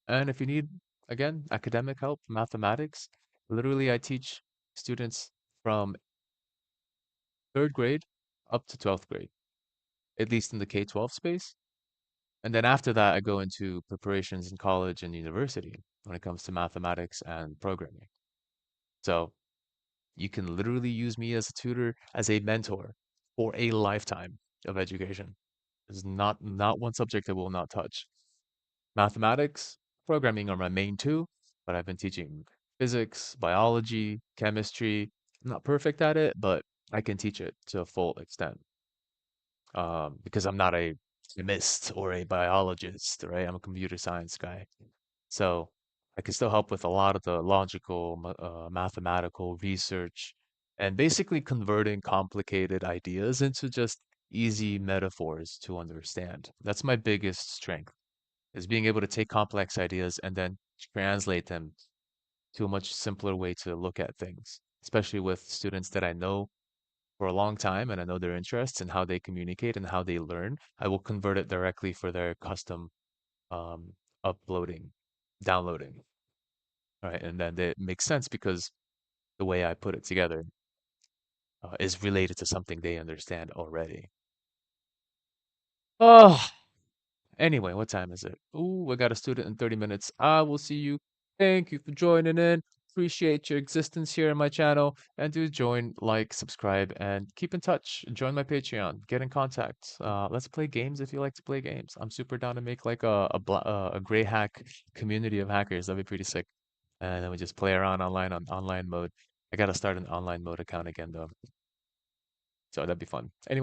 Speaker 1: And if you need, again, academic help, mathematics, literally I teach students from third grade up to 12th grade, at least in the K-12 space. And then after that, I go into preparations in college and university when it comes to mathematics and programming. So you can literally use me as a tutor, as a mentor for a lifetime of education. There's not one subject I will not touch. Mathematics, programming are my main two, but I've been teaching physics, biology, chemistry. I'm not perfect at it, but I can teach it to a full extent. Because I'm not a chemist or a biologist, right? I'm a computer science guy. So I can still help with a lot of the logical, mathematical research and basically converting complicated ideas into just easy metaphors to understand. That's my biggest strength is being able to take complex ideas and then translate them to a much simpler way to look at things, especially with students that I know for a long time and I know their interests and how they communicate and how they learn. I will convert it directly for their custom um, uploading, downloading, right? And then it makes sense because the way I put it together is related to something they understand already. Oh, anyway, what time is it? Ooh, I got a student in 30 minutes. I will see you. Thank you for joining in. Appreciate your existence here on my channel. And do join, like, subscribe, and keep in touch. Join my Patreon. Get in contact. Let's play games if you like to play games. I'm super down to make like a gray hack community of hackers. That'd be pretty sick. And then we just play around online on online mode. I gotta start an online mode account again though. So that'd be fun. Anyway.